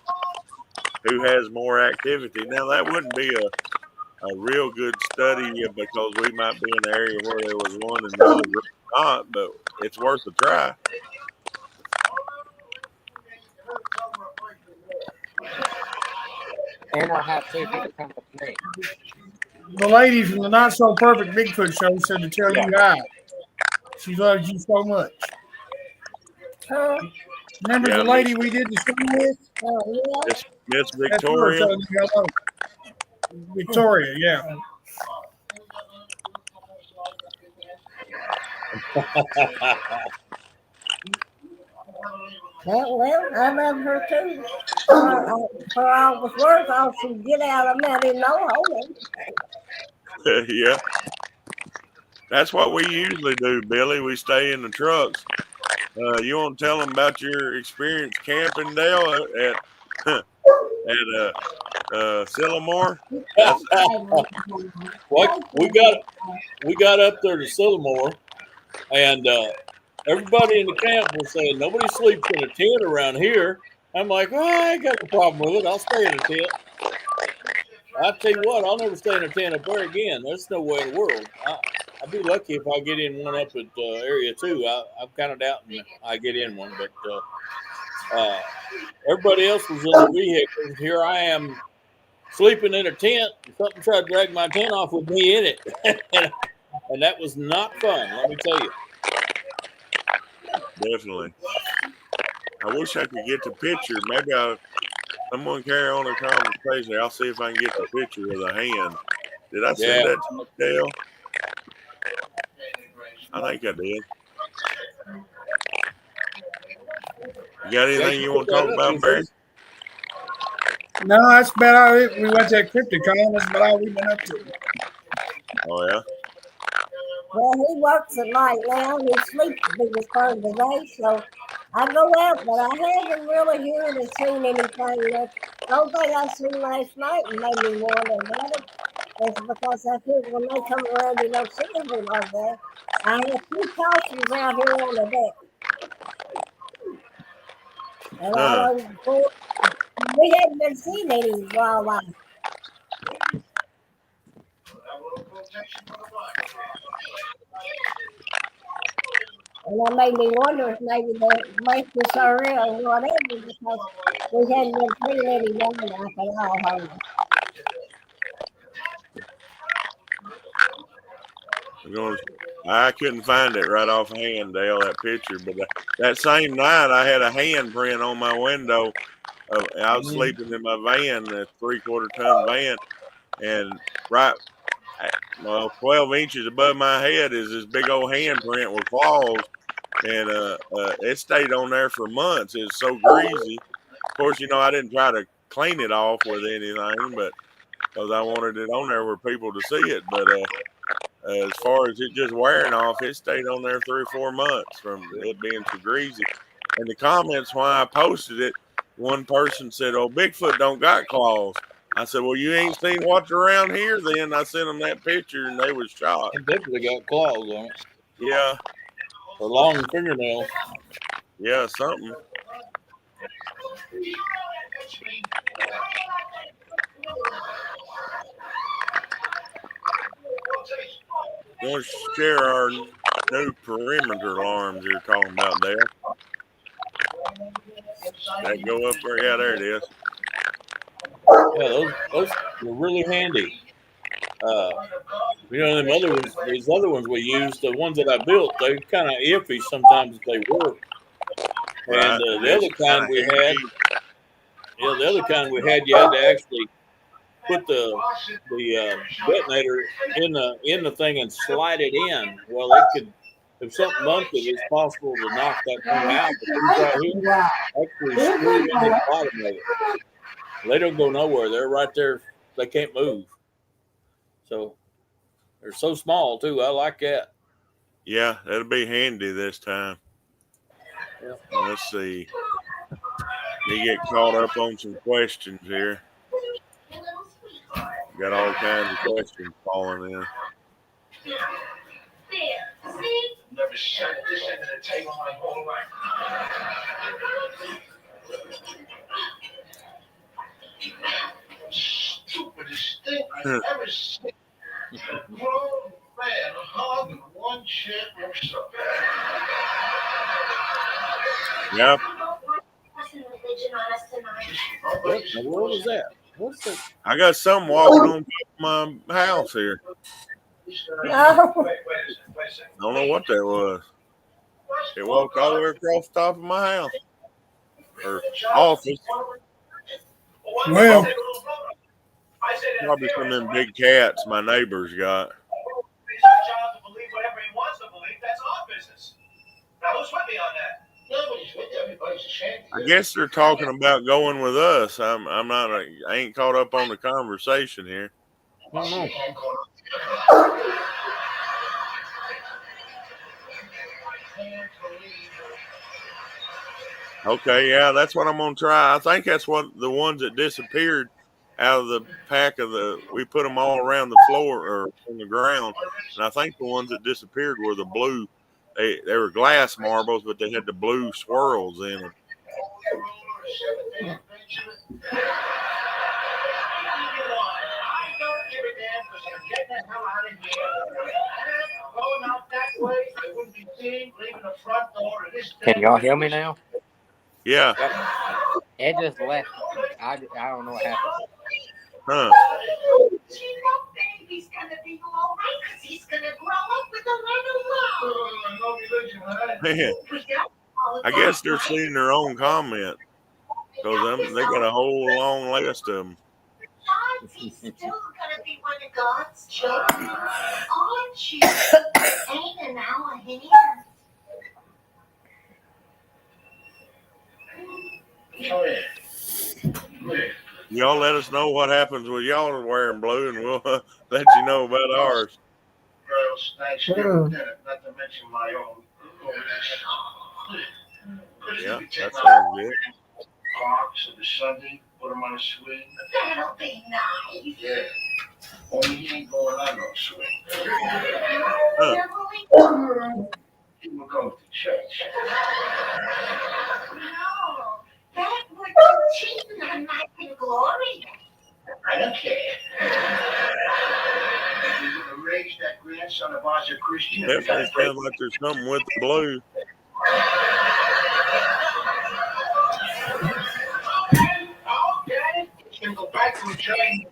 who has more activity. Now, that wouldn't be a real good study because we might be in an area where there was one and the other group not, but it's worth a try. And I'll have 2 people come with me. The lady from the Not So Perfect Bigfoot Show said to tell you hi. She loves you so much. Remember Yeah, the lady we did the show with? Oh, yeah. Miss That's her Victoria. telling you hello. Victoria, yeah. Well, I love her too. For all it was worth, all she'd get out of me, I didn't know. Yeah, that's what we usually do, Billy. We stay in the trucks. You want to tell them about your experience camping, Dale, at Sillamore? That's What we got up there to Sillamore, and everybody in the camp was saying nobody sleeps in a tent around here. I'm like, well, I ain't got no problem with it. I'll stay in a tent. I tell you what, I'll never stay in a tent up there again. There's no way in the world. I'd be lucky if I get in one up at Area 2. I'm kind of doubting I get in one, but everybody else was in the vehicle. Here I am sleeping in a tent. Something tried to drag my tent off with me in it, and that was not fun. Let me tell you. definitely. I wish I could get the picture. Maybe someone carry on a conversation. I'll see if I can get the picture with a hand. Did I send Yeah. that to you, Dale? I think I did. You got anything you want to talk about, Barry? No, that's about all it. We went to that Cryptic con. That's about all we've been up to. Oh yeah. Well, he works at night now. He sleeps the biggest part of the day, so I go out, but I haven't really heard or seen anything. The only thing I seen last night and made me wonder about it is because I think when they come around, you don't see anything like that. I have 2 possums out here on the deck, and all Huh. over the floor. We haven't been seeing any wildlife. And that made me wonder if maybe the lake was real or whatever because we hadn't been seeing any wildlife at all. Hardly. I couldn't find it right offhand, Dale, that picture. But that same night, I had a handprint on my window. I was sleeping in my van, a 3/4 ton van, and right, 12 inches above my head is this big old handprint with claws, and it stayed on there for months. It's so greasy. Of course, I didn't try to clean it off with anything, but because I wanted it on there for people to see it. But as far as it just wearing off, it stayed on there 3 or 4 months from it being so greasy. And the comments why I posted it, one person said, "Oh, Bigfoot don't got claws." I said, "Well, you ain't seen what's around here." Then I sent them that picture, and they was shocked. It definitely got claws on it. Yeah, Or long fingernails. yeah, something. Going to share our new perimeter alarms you're talking about, Dale. That go up there? Yeah, there it is. Yeah, those were really handy. Them other ones, these other ones we used, the ones that I built, they kind of iffy sometimes if they work. And Right. the other kind we had, the other kind we had, you had to actually put the detonator in the thing and slide it in. Well, it could, if something bumped it, it's possible to knock that thing out. But these right here actually screw into the bottom of it. They don't go nowhere. They're right there. They can't move. So they're so small too. I like that. Yeah, that'll be handy this time. Yeah. Let's see. me get caught up on some questions here. Got all kinds of questions falling in. Never shut this end of the table my whole life. Stupidest thing I've ever seen. Grown man hogging one shit looks so Yep. What in the world was that? What's the? I got some walking on top of my house here. No. Wait a second. Don't know what that was. It walked all the way across the top of my house or office. Well, Probably some of them big cats my neighbors got. Child to believe whatever he wants to believe, that's our business. Now who's with me on that? Nobody's with you. Everybody's ashamed. I guess they're talking about going with us. I'm not. I ain't caught up on the conversation here. Okay, yeah, that's what I'm gonna try. I think that's what the ones that disappeared out of the pack of the. We put them all around the floor or on the ground, and I think the ones that disappeared were the blue. They were glass marbles, but they had the blue swirls in them. Can y'all hear me now? Yeah. It just left. I don't know what happened. Huh. Baby's gonna be all right because he's gonna grow up with a little love. Man, I guess they're seeing their own comment because they got a whole long list of them. He's still gonna be one of God's children, aren't you? Ain't an hour here. Y'all let us know what happens with y'all are wearing blue, and we'll let you know about ours. Girls, Thanksgiving dinner, not to mention my own. Yeah, that sounds good. Parks of the Sunday, put them on a swing. That'll be nice. Yeah. Only he ain't going on no swing. He will go to church. No, that would be cheating on my glory. I don't care. You're gonna raise that grandson of ours a Christian. Definitely sounds like there's something with the blue. Go back to enjoying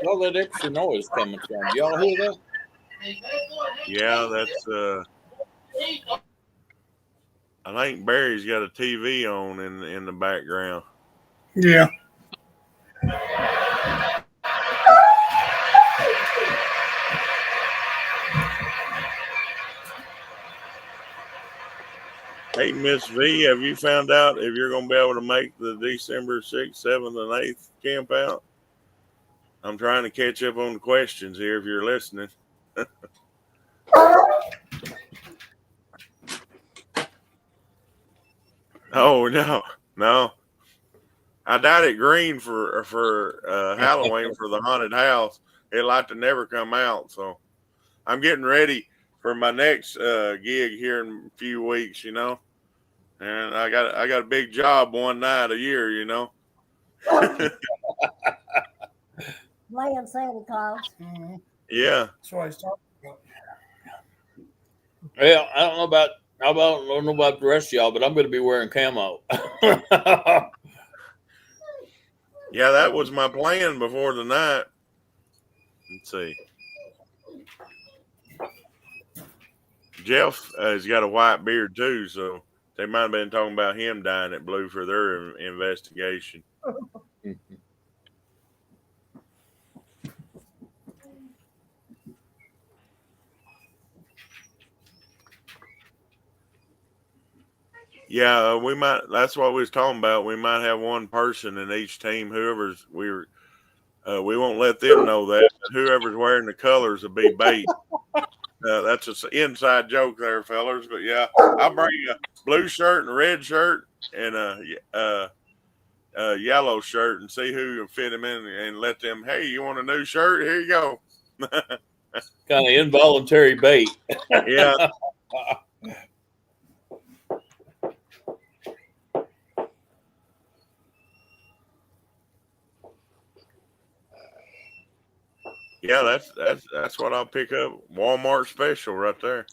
All that extra noise coming from. Y'all hear that? Yeah, that's I think Barry's got a TV on in the background. yeah. Hey, Miss V, have you found out if you're going to be able to make the December 6th, 7th, and 8th camp out? I'm trying to catch up on the questions here if you're listening. Oh, no. I dyed it green for Halloween for the haunted house. It like to never come out, so I'm getting ready for my next gig here in a few weeks, and I got a big job one night a year, Playing Santa Claus. Yeah. That's what he's talking about. Well, I don't know about the rest of y'all, but I'm going to be wearing camo. Yeah, that was my plan before the night. Let's see. Jeff has got a white beard too, so they might have been talking about him dyeing it blue for their investigation. Yeah, we might. That's what we was talking about. We might have one person in each team. We won't let them know that. Whoever's wearing the colors will be bait. That's an inside joke there, fellas. But yeah, I'll bring a blue shirt and a red shirt in a yellow shirt and see who can fit him in, and let them. Hey, you want a new shirt? Here you go. Kind of involuntary bait. Yeah. Yeah, that's what I'll pick up. Walmart special right there.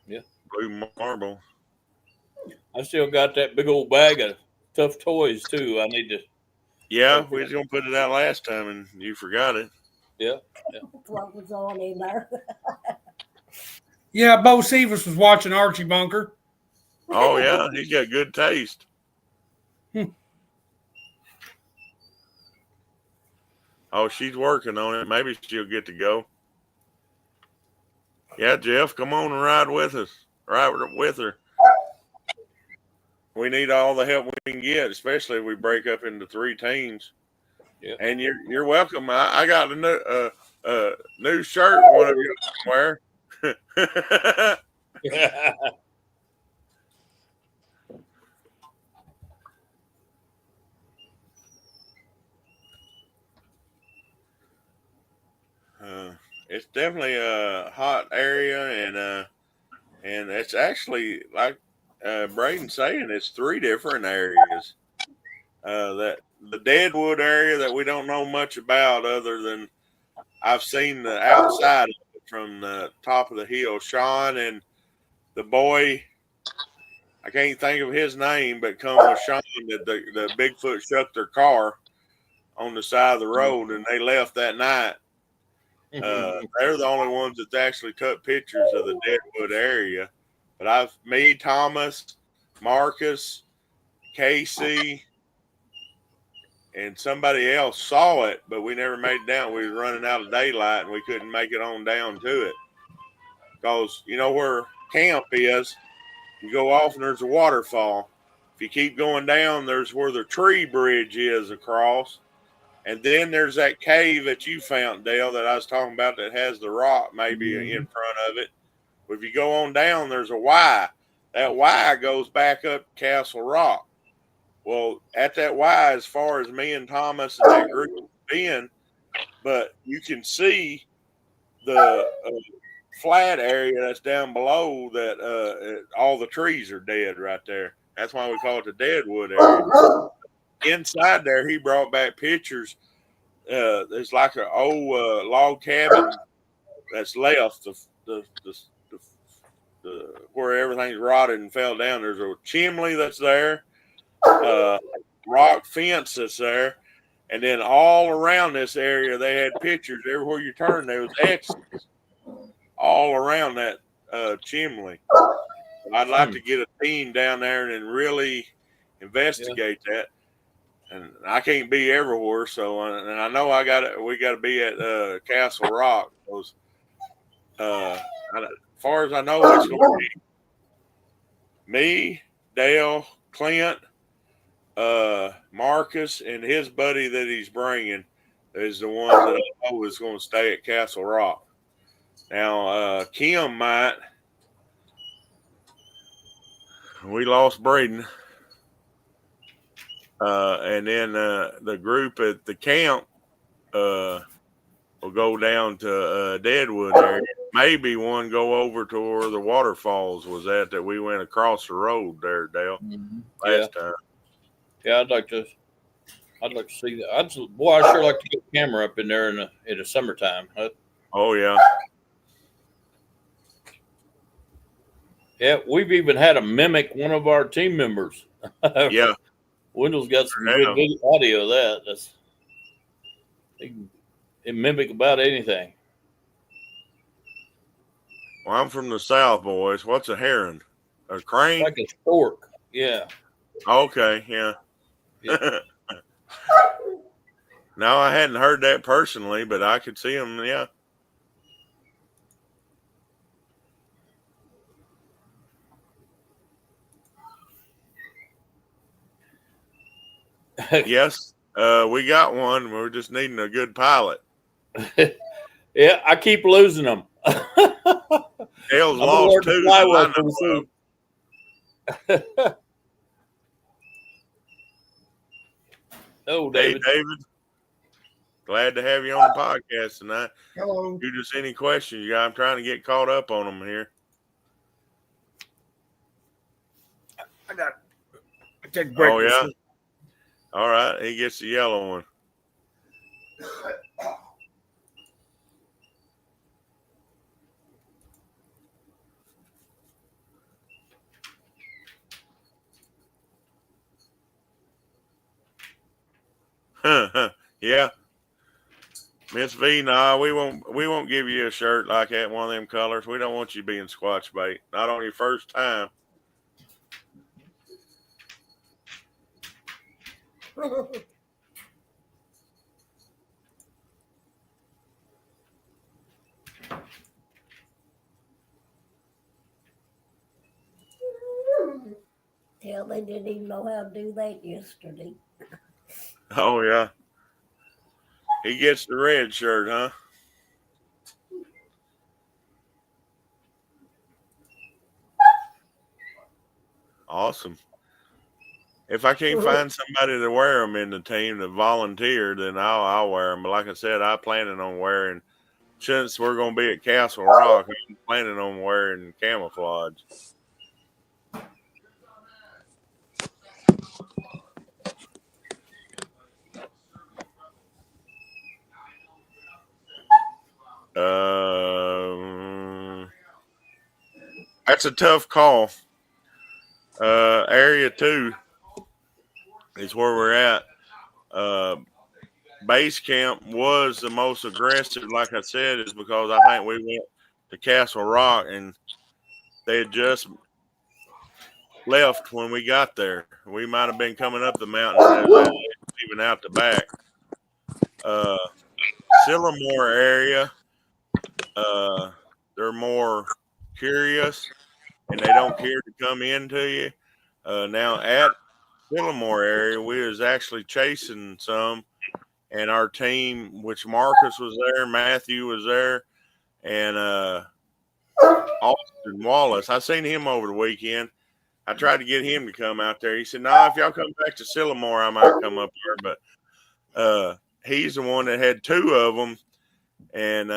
Yeah. Blue marble. I still got that big old bag of tough toys too. I need to. Yeah, we was gonna put it out last time and you forgot it. Yeah. What was on in there? Yeah, Bo Sivers was watching Archie Bunker. Oh yeah, he's got good taste. Oh, she's working on it. Maybe she'll get to go. Yeah, Jeff, come on and ride with us. Ride with her. We need all the help we can get, especially if we break up into 3 teams. Yeah. And you're welcome. I got a new shirt one of you can wear. It's definitely a hot area, and it's actually like Braden saying, it's 3 different areas. That the Deadwood area that we don't know much about, other than I've seen the outside of it from the top of the hill. Sean and the boy, I can't think of his name, but come with Sean that the Bigfoot shut their car on the side of the road and they left that night. They're the only ones that's actually took pictures of the Deadwood area. But me, Thomas, Marcus, Casey, and somebody else saw it, but we never made it down. We was running out of daylight and we couldn't make it on down to it. Because you know where camp is, you go off and there's a waterfall. If you keep going down, there's where the tree bridge is across. And then there's that cave that you found, Dale, that I was talking about that has the rock maybe in front of it. But if you go on down, there's a Y. That Y goes back up Castle Rock. Well, at that Y, as far as me and Thomas and that group have been, but you can see the flat area that's down below that all the trees are dead right there. That's why we call it the Deadwood area. Inside there, he brought back pictures. There's like an old log cabin that's left. The where everything's rotted and fell down. There's a chimney that's there. Rock fence that's there, and then all around this area they had pictures. Everywhere you turn, there was X's all around that chimney. I'd like to get a team down there and really investigate that. And I can't be everywhere, so and I know we got to be at Castle Rock. Because as far as I know, it's going to be me, Dale, Clint, Marcus, and his buddy that he's bringing is the ones that I know is going to stay at Castle Rock. Now, Kim might. We lost Braden. And then the group at the camp will go down to Deadwood area. Maybe one go over to where the waterfalls was at that we went across the road there, Dale, last time. Yeah, I'd like to see that. I'd sure like to get a camera up in there in the summertime. Oh yeah. Yeah, we've even had to mimic one of our team members. Yeah. Wendell's got some good audio of that. It can mimic about anything. Well, I'm from the South, boys. What's a heron? A crane? Like a stork. Yeah. Okay, yeah. No, I hadn't heard that personally, but I could see them, yeah. Yes, we got one. We're just needing a good pilot. Yeah, I keep losing them. Dale's lost too. Oh, Hey, David. David. Glad to have you on the podcast tonight. Hello. You just any questions you got? I'm trying to get caught up on them here. I take breakfast. Oh, yeah? All right. He gets the yellow one. Yeah. Miss V, nah, we won't give you a shirt like that, one of them colors. We don't want you being squatch bait. Not on your first time. Hell, they didn't even know how to do that yesterday. Oh yeah. He gets the red shirt, huh? Awesome. If I can't find somebody to wear them in the team to volunteer, then I'll wear them. But like I said, I planning on wearing. Since we're going to be at Castle Rock, I'm planning on wearing camouflage. That's a tough call. Area 2 is where we're at. Base camp was the most aggressive, like I said, is because I think we went to Castle Rock and they had just left when we got there. We might have been coming up the mountain as they leaving out the back. Sillamore area, they're more curious and they don't care to come into you. Now at Sillamore area, we was actually chasing some, and our team, which Marcus was there, Matthew was there, and Austin Wallace. I seen him over the weekend. I tried to get him to come out there. He said, "No, if y'all come back to Sillamore, I might come up there." But he's the one that had two of them and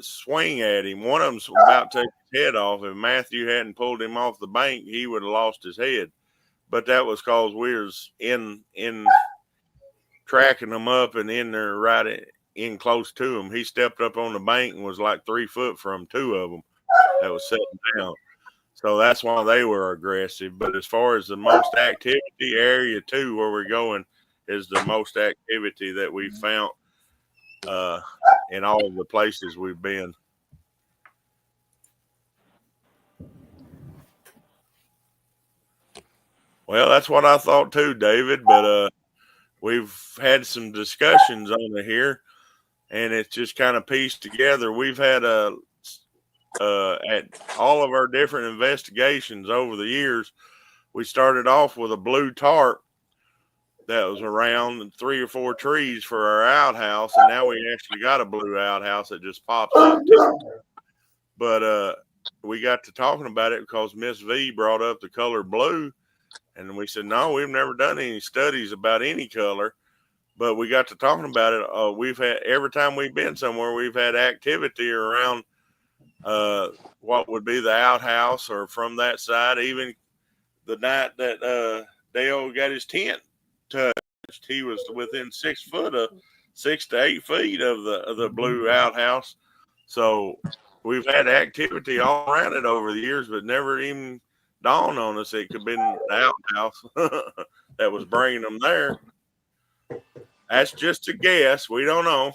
swing at him. One of them's about to take his head off. If Matthew hadn't pulled him off the bank, he would have lost his head. But that was because we was in tracking them up and in there right in close to him. He stepped up on the bank and was like 3 foot from two of them that was sitting down. So that's why they were aggressive. But as far as the most activity, area 2 where we're going is the most activity that we found in all of the places we've been. Well, that's what I thought too, David. But we've had some discussions on it here, and it's just kind of pieced together. We've had at all of our different investigations over the years, we started off with a blue tarp that was around 3 or 4 trees for our outhouse, and now we actually got a blue outhouse that just pops up too. But we got to talking about it because Miss V brought up the color blue, and we said, no, we've never done any studies about any color. But we got to talking about it. We've had, every time we've been somewhere, we've had activity around what would be the outhouse or from that side. Even the night that Dale got his tent touched, he was within 6 foot of 6 to 8 feet of the blue outhouse. So we've had activity all around it over the years, but never even dawned on us it could have been the outhouse that was bringing them there. That's just a guess. We don't know.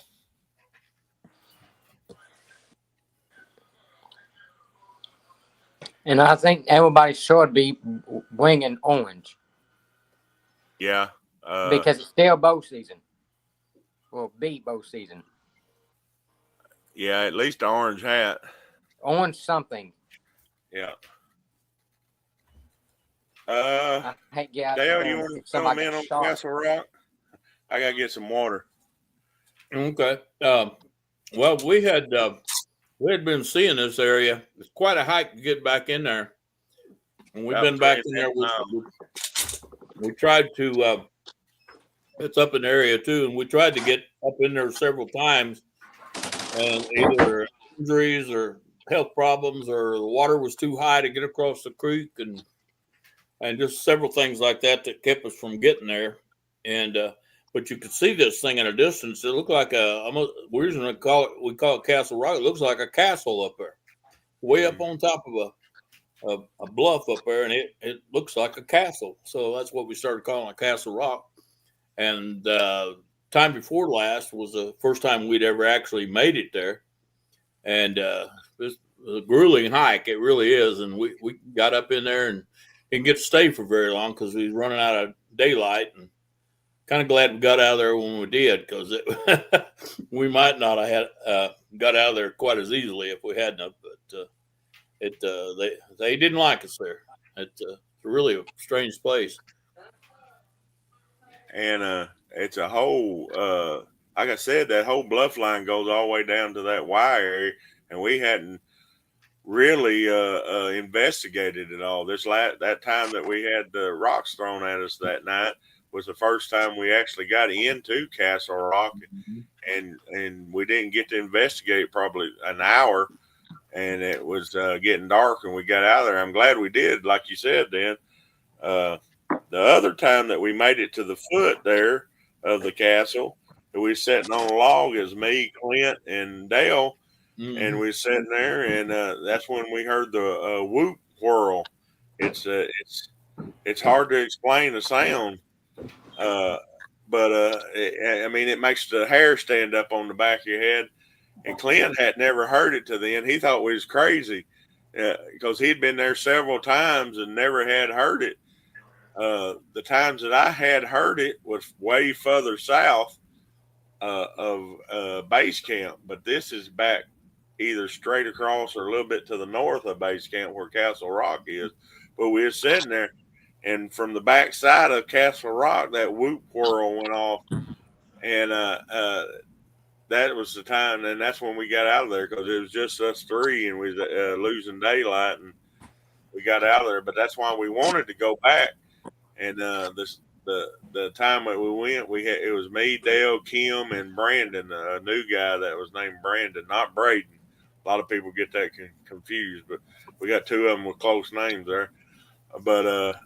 And I think everybody should be winging orange. Yeah. Because it's still bow season. Well, be bow season. Yeah, at least the orange hat. Orange something. Yeah. I hate get out Dale, there you and want to if somebody come in gets on shot. Castle Rock? I got to get some water. Okay. Well, we had been seeing this area. It's quite a hike to get back in there, and we've About been back 3.5 in there. miles. We tried to It's up in the area too, and we tried to get up in there several times, and either injuries or health problems, or the water was too high to get across the creek, and just several things like that that kept us from getting there. And but you could see this thing in a distance. It looked like we call it Castle Rock. It looks like a castle up there, way up on top of a bluff up there, and it looks like a castle. So that's what we started calling it, Castle Rock. And time before last was the first time we'd ever actually made it there, and it's a grueling hike. It really is. And we got up in there and didn't get to stay for very long because we was running out of daylight, and kind of glad we got out of there when we did, because we might not have had got out of there quite as easily if we hadn't. But they didn't like us there. It's really a strange place. And it's a whole like I said, that whole bluff line goes all the way down to that Y area, and we hadn't really investigated it all. That time that we had the rocks thrown at us that night was the first time we actually got into Castle Rock, and we didn't get to investigate probably an hour, and it was getting dark, and we got out of there. I'm glad we did, like you said, Dan. The other time that we made it to the foot there of the castle, we were sitting on a log, as me, Clint, and Dale, and we were sitting there, and that's when we heard the whoop whirl. It's hard to explain the sound, but I mean, it makes the hair stand up on the back of your head. And Clint had never heard it to then. He thought we was crazy because he'd been there several times and never had heard it. The times that I had heard it was way further south of base camp, but this is back either straight across or a little bit to the north of base camp where Castle Rock is. But we were sitting there, and from the back side of Castle Rock, that whoop whirl went off, and that was the time, and that's when we got out of there, because it was just us three, and we was losing daylight, and we got out of there. But that's why we wanted to go back. And the time that we went, it was me, Dale, Kim, and Brandon, a new guy that was named Brandon, not Braden. A lot of people get that confused, but we got two of them with close names there. But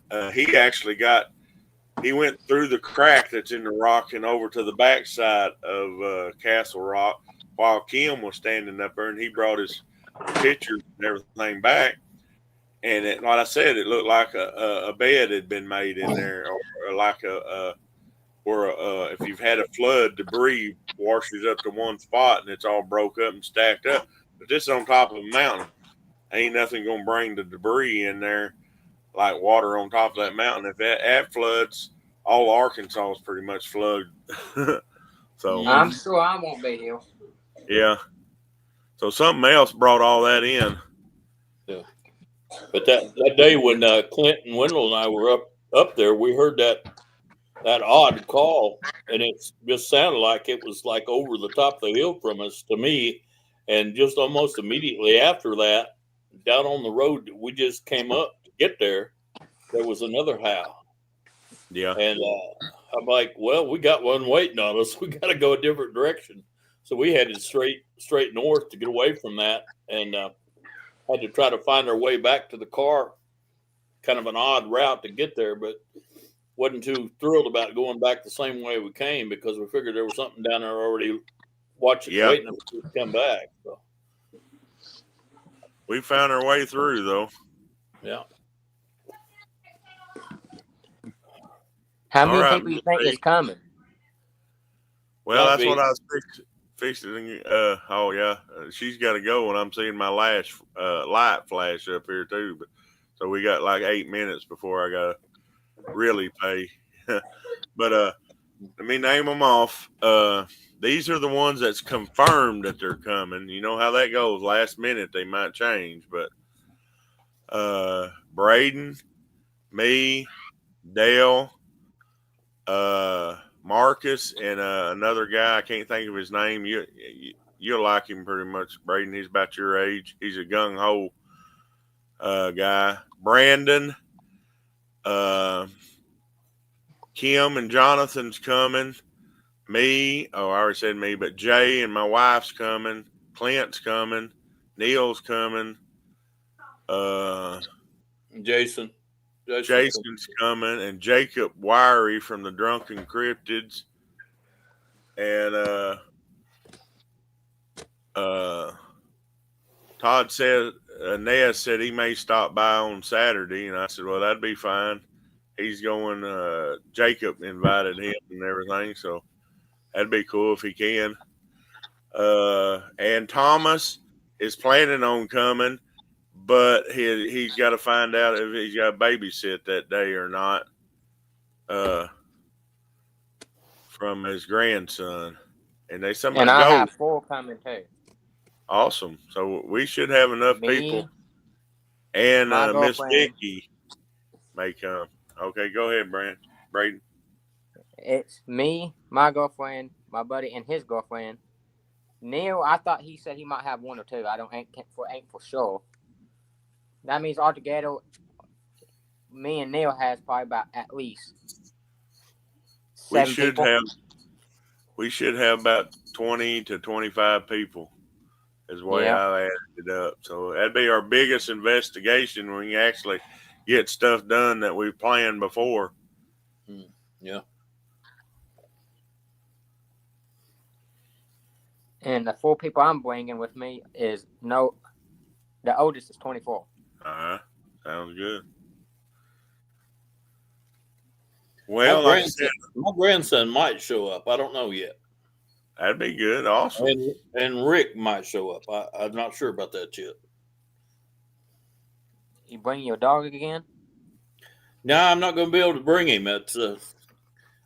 he went through the crack that's in the rock and over to the backside of Castle Rock, while Kim was standing up there, and he brought his pictures and everything back. And like I said, it looked like a bed had been made in there, or like if you've had a flood, debris washes up to one spot and it's all broke up and stacked up. But this is on top of a mountain. Ain't nothing going to bring the debris in there like water on top of that mountain. If that floods, all Arkansas is pretty much flooded. So I'm sure I won't be here. Yeah. So something else brought all that in. Yeah. But that day when Clint and Wendell and I were up there, we heard that odd call, and it just sounded like it was like over the top of the hill from us to me. And just almost immediately after that, down on the road we just came up to get there was another howl. Yeah. And I'm like, well, we got one waiting on us. We got to go a different direction. So we headed straight north to get away from that, and had to try to find our way back to the car. Kind of an odd route to get there, but wasn't too thrilled about going back the same way we came, because we figured there was something down there already watching, waiting to come back. So we found our way through, though. Yeah. How many people you think is coming? Well, that's what I was fixing. She's got to go, and I'm seeing my light flash up here too. But so we got like 8 minutes before I got to really pay. But let me name them off. These are the ones that's confirmed that they're coming. You know how that goes. Last minute they might change, but Braden, me, Dale, Marcus, and another guy, I can't think of his name. You'll like him pretty much, Braden. He's about your age. He's a gung-ho guy. Brandon, Kim and Jonathan's coming. Me, I already said me, but Jay and my wife's coming. Clint's coming. Neil's coming. Jason. Jason's coming, and Jacob Wiry from the Drunken Cryptids. And Todd said, Nez said he may stop by on Saturday, and I said, well, that'd be fine. He's going. Jacob invited him and everything, so that'd be cool if he can. And Thomas is planning on coming, but he's got to find out if he's got to babysit that day or not. From his grandson, and they somebody And I go. have 4 coming too. Awesome. So we should have enough Me, people. And my Miss girlfriend. Vicky may come. Okay, go ahead, Braden. It's me, my girlfriend, my buddy, and his girlfriend. Neil, I thought he said he might have 1 or 2. I ain't for sure. That means altogether, me and Neil has probably about at least 7 people. We should have about 20 to 25 people. Is the way I added it up. So that'd be our biggest investigation when you actually get stuff done that we've planned before. Yeah. And the 4 people I'm bringing with me is the oldest is 24. Sounds good. Well, my grandson might show up. I don't know yet. That'd be good. Awesome. And Rick might show up. I'm not sure about that yet. You bring your dog again? No, I'm not going to be able to bring him.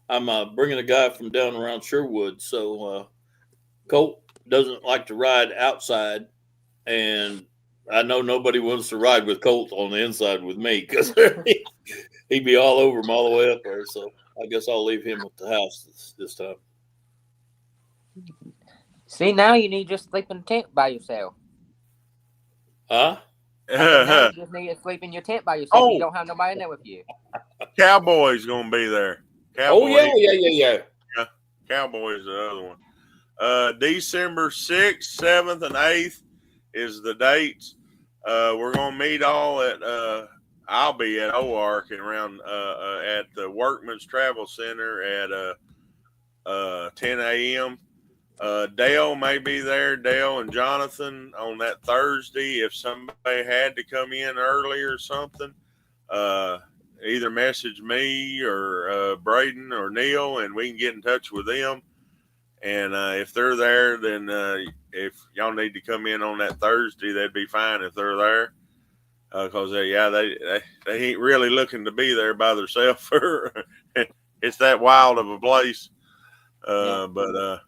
I'm bringing a guy from down around Sherwood. So Colt doesn't like to ride outside. And I know nobody wants to ride with Colt on the inside with me because he'd be all over him all the way up there. So I guess I'll leave him at the house this time. See, now you need to just sleep in a tent by yourself. Huh? Now you just need to sleep in your tent by yourself. You don't have nobody in there with you. Cowboy's going to be there. Cowboy, yeah. Cowboy's the other one. December 6th, 7th, and 8th is the dates. We're going to meet all at, I'll be at OARC around at the Workman's Travel Center at 10 a.m. Dale may be there, Dale and Jonathan on that Thursday. If somebody had to come in early or something, either message me or Braden or Neil, and we can get in touch with them. And if they're there, then if y'all need to come in on that Thursday, that'd be fine if they're there. Because they ain't really looking to be there by themselves. It's that wild of a place. But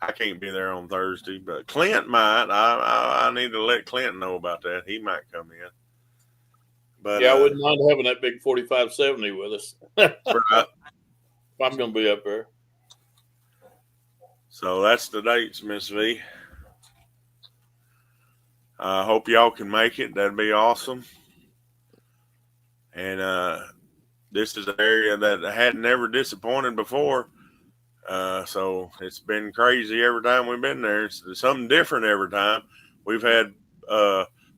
I can't be there on Thursday. But Clint might. I need to let Clint know about that. He might come in. But I wouldn't mind having that big 4570 with us. Right. If I'm going to be up there. So that's the dates, Miss V. I hope y'all can make it. That'd be awesome. And this is an area that hadn't never disappointed before. So it's been crazy every time we've been there. It's something different every time. We've had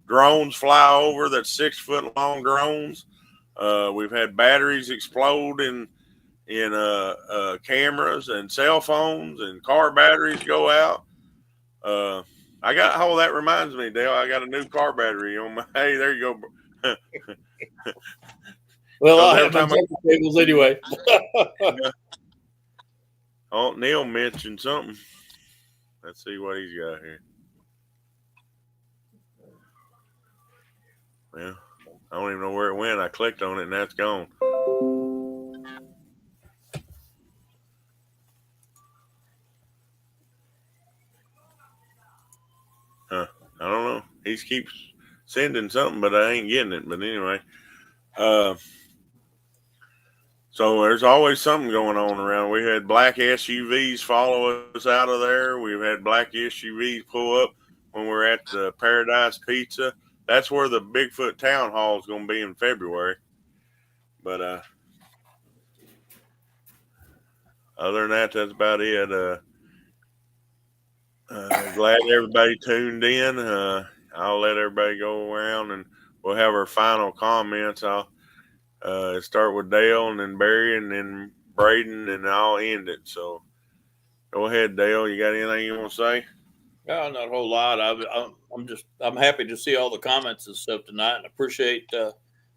drones fly over that's 6-foot long drones. We've had batteries explode in cameras and cell phones, and car batteries go out. That reminds me, Dale, I got a new car battery on my, hey, there you go. Well, I have my cables anyway. Oh, Neil mentioned something. Let's see what he's got here. Well, I don't even know where it went. I clicked on it and that's gone. I don't know. He keeps sending something, but I ain't getting it. But anyway, so there's always something going on around. We had black SUVs follow us out of there. We've had black SUVs pull up when we're at the Paradise Pizza. That's where the Bigfoot Town Hall is going to be in February. But other than that, that's about it. Glad everybody tuned in. I'll let everybody go around and we'll have our final comments. I'll start with Dale and then Barry and then Braden and I'll end it. So go ahead, Dale. You got anything you want to say? No, not a whole lot. I'm happy to see all the comments and stuff tonight, and appreciate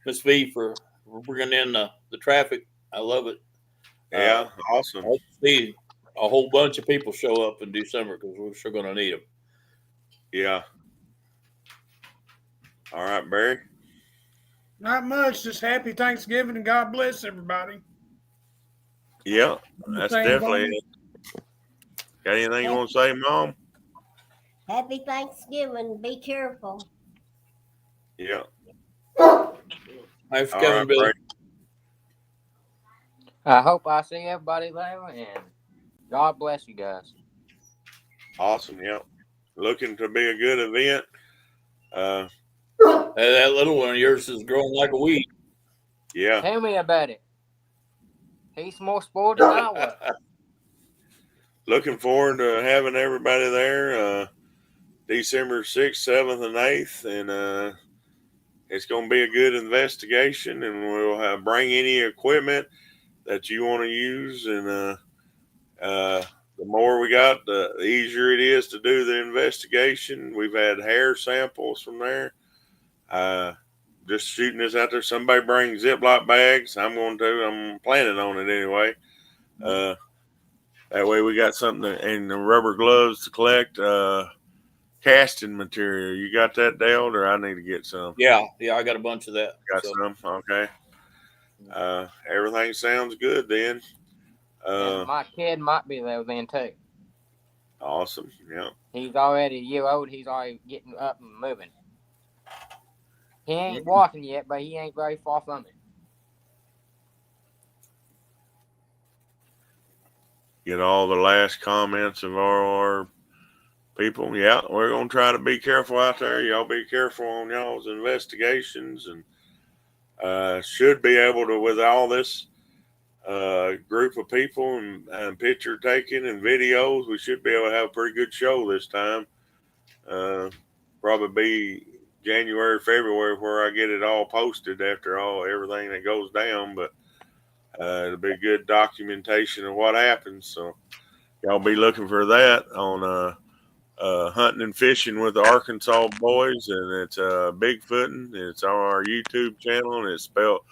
Miss V for bringing in the traffic. I love it. Yeah, awesome. I hope to see a whole bunch of people show up in December because we're sure going to need them. Yeah. All right, Barry. Not much. Just happy Thanksgiving and God bless everybody. Yeah, that's definitely it. Got anything you want to say, Mom? Happy Thanksgiving. Be careful. Yeah. Thanks for All coming, right, Billy. Barry. I hope I see everybody there, and God bless you guys. Awesome. Yeah. Looking to be a good event. Hey, that little one of yours is growing like a weed. Yeah. Tell me about it. He's more sporty than I was. Looking forward to having everybody there December 6th, 7th, and 8th. And it's going to be a good investigation. And we'll bring any equipment that you want to use. And the more we got, the easier it is to do the investigation. We've had hair samples from there. Just shooting this out there. Somebody brings Ziploc bags. I'm planning on it anyway. That way we got something and the rubber gloves to collect casting material. You got that, Dale, or I need to get some? Yeah, I got a bunch of that. Got some? Okay. Everything sounds good then. And my kid might be there then too. Awesome. Yeah. He's already a year old. He's already getting up and moving. He ain't walking yet, but he ain't very far from it. Get all the last comments of our people. Yeah, we're going to try to be careful out there. Y'all be careful on y'all's investigations and should be able to, with all this group of people and picture taking and videos, we should be able to have a pretty good show this time. Probably be January, February where I get it all posted after everything that goes down, but it'll be good documentation of what happens. So y'all be looking for that on Hunting and Fishing with the Arkansas Boys, and it's Bigfooting. It's on our YouTube channel, and it's spelled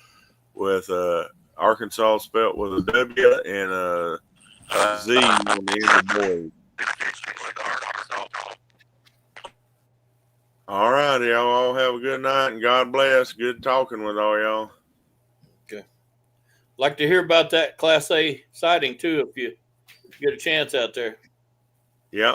with Arkansas spelled with a W and a Z on the end of boys. All right, y'all all have a good night and God bless. Good talking with all y'all. Okay. Like to hear about that Class A sighting too if you get a chance out there. Yeah.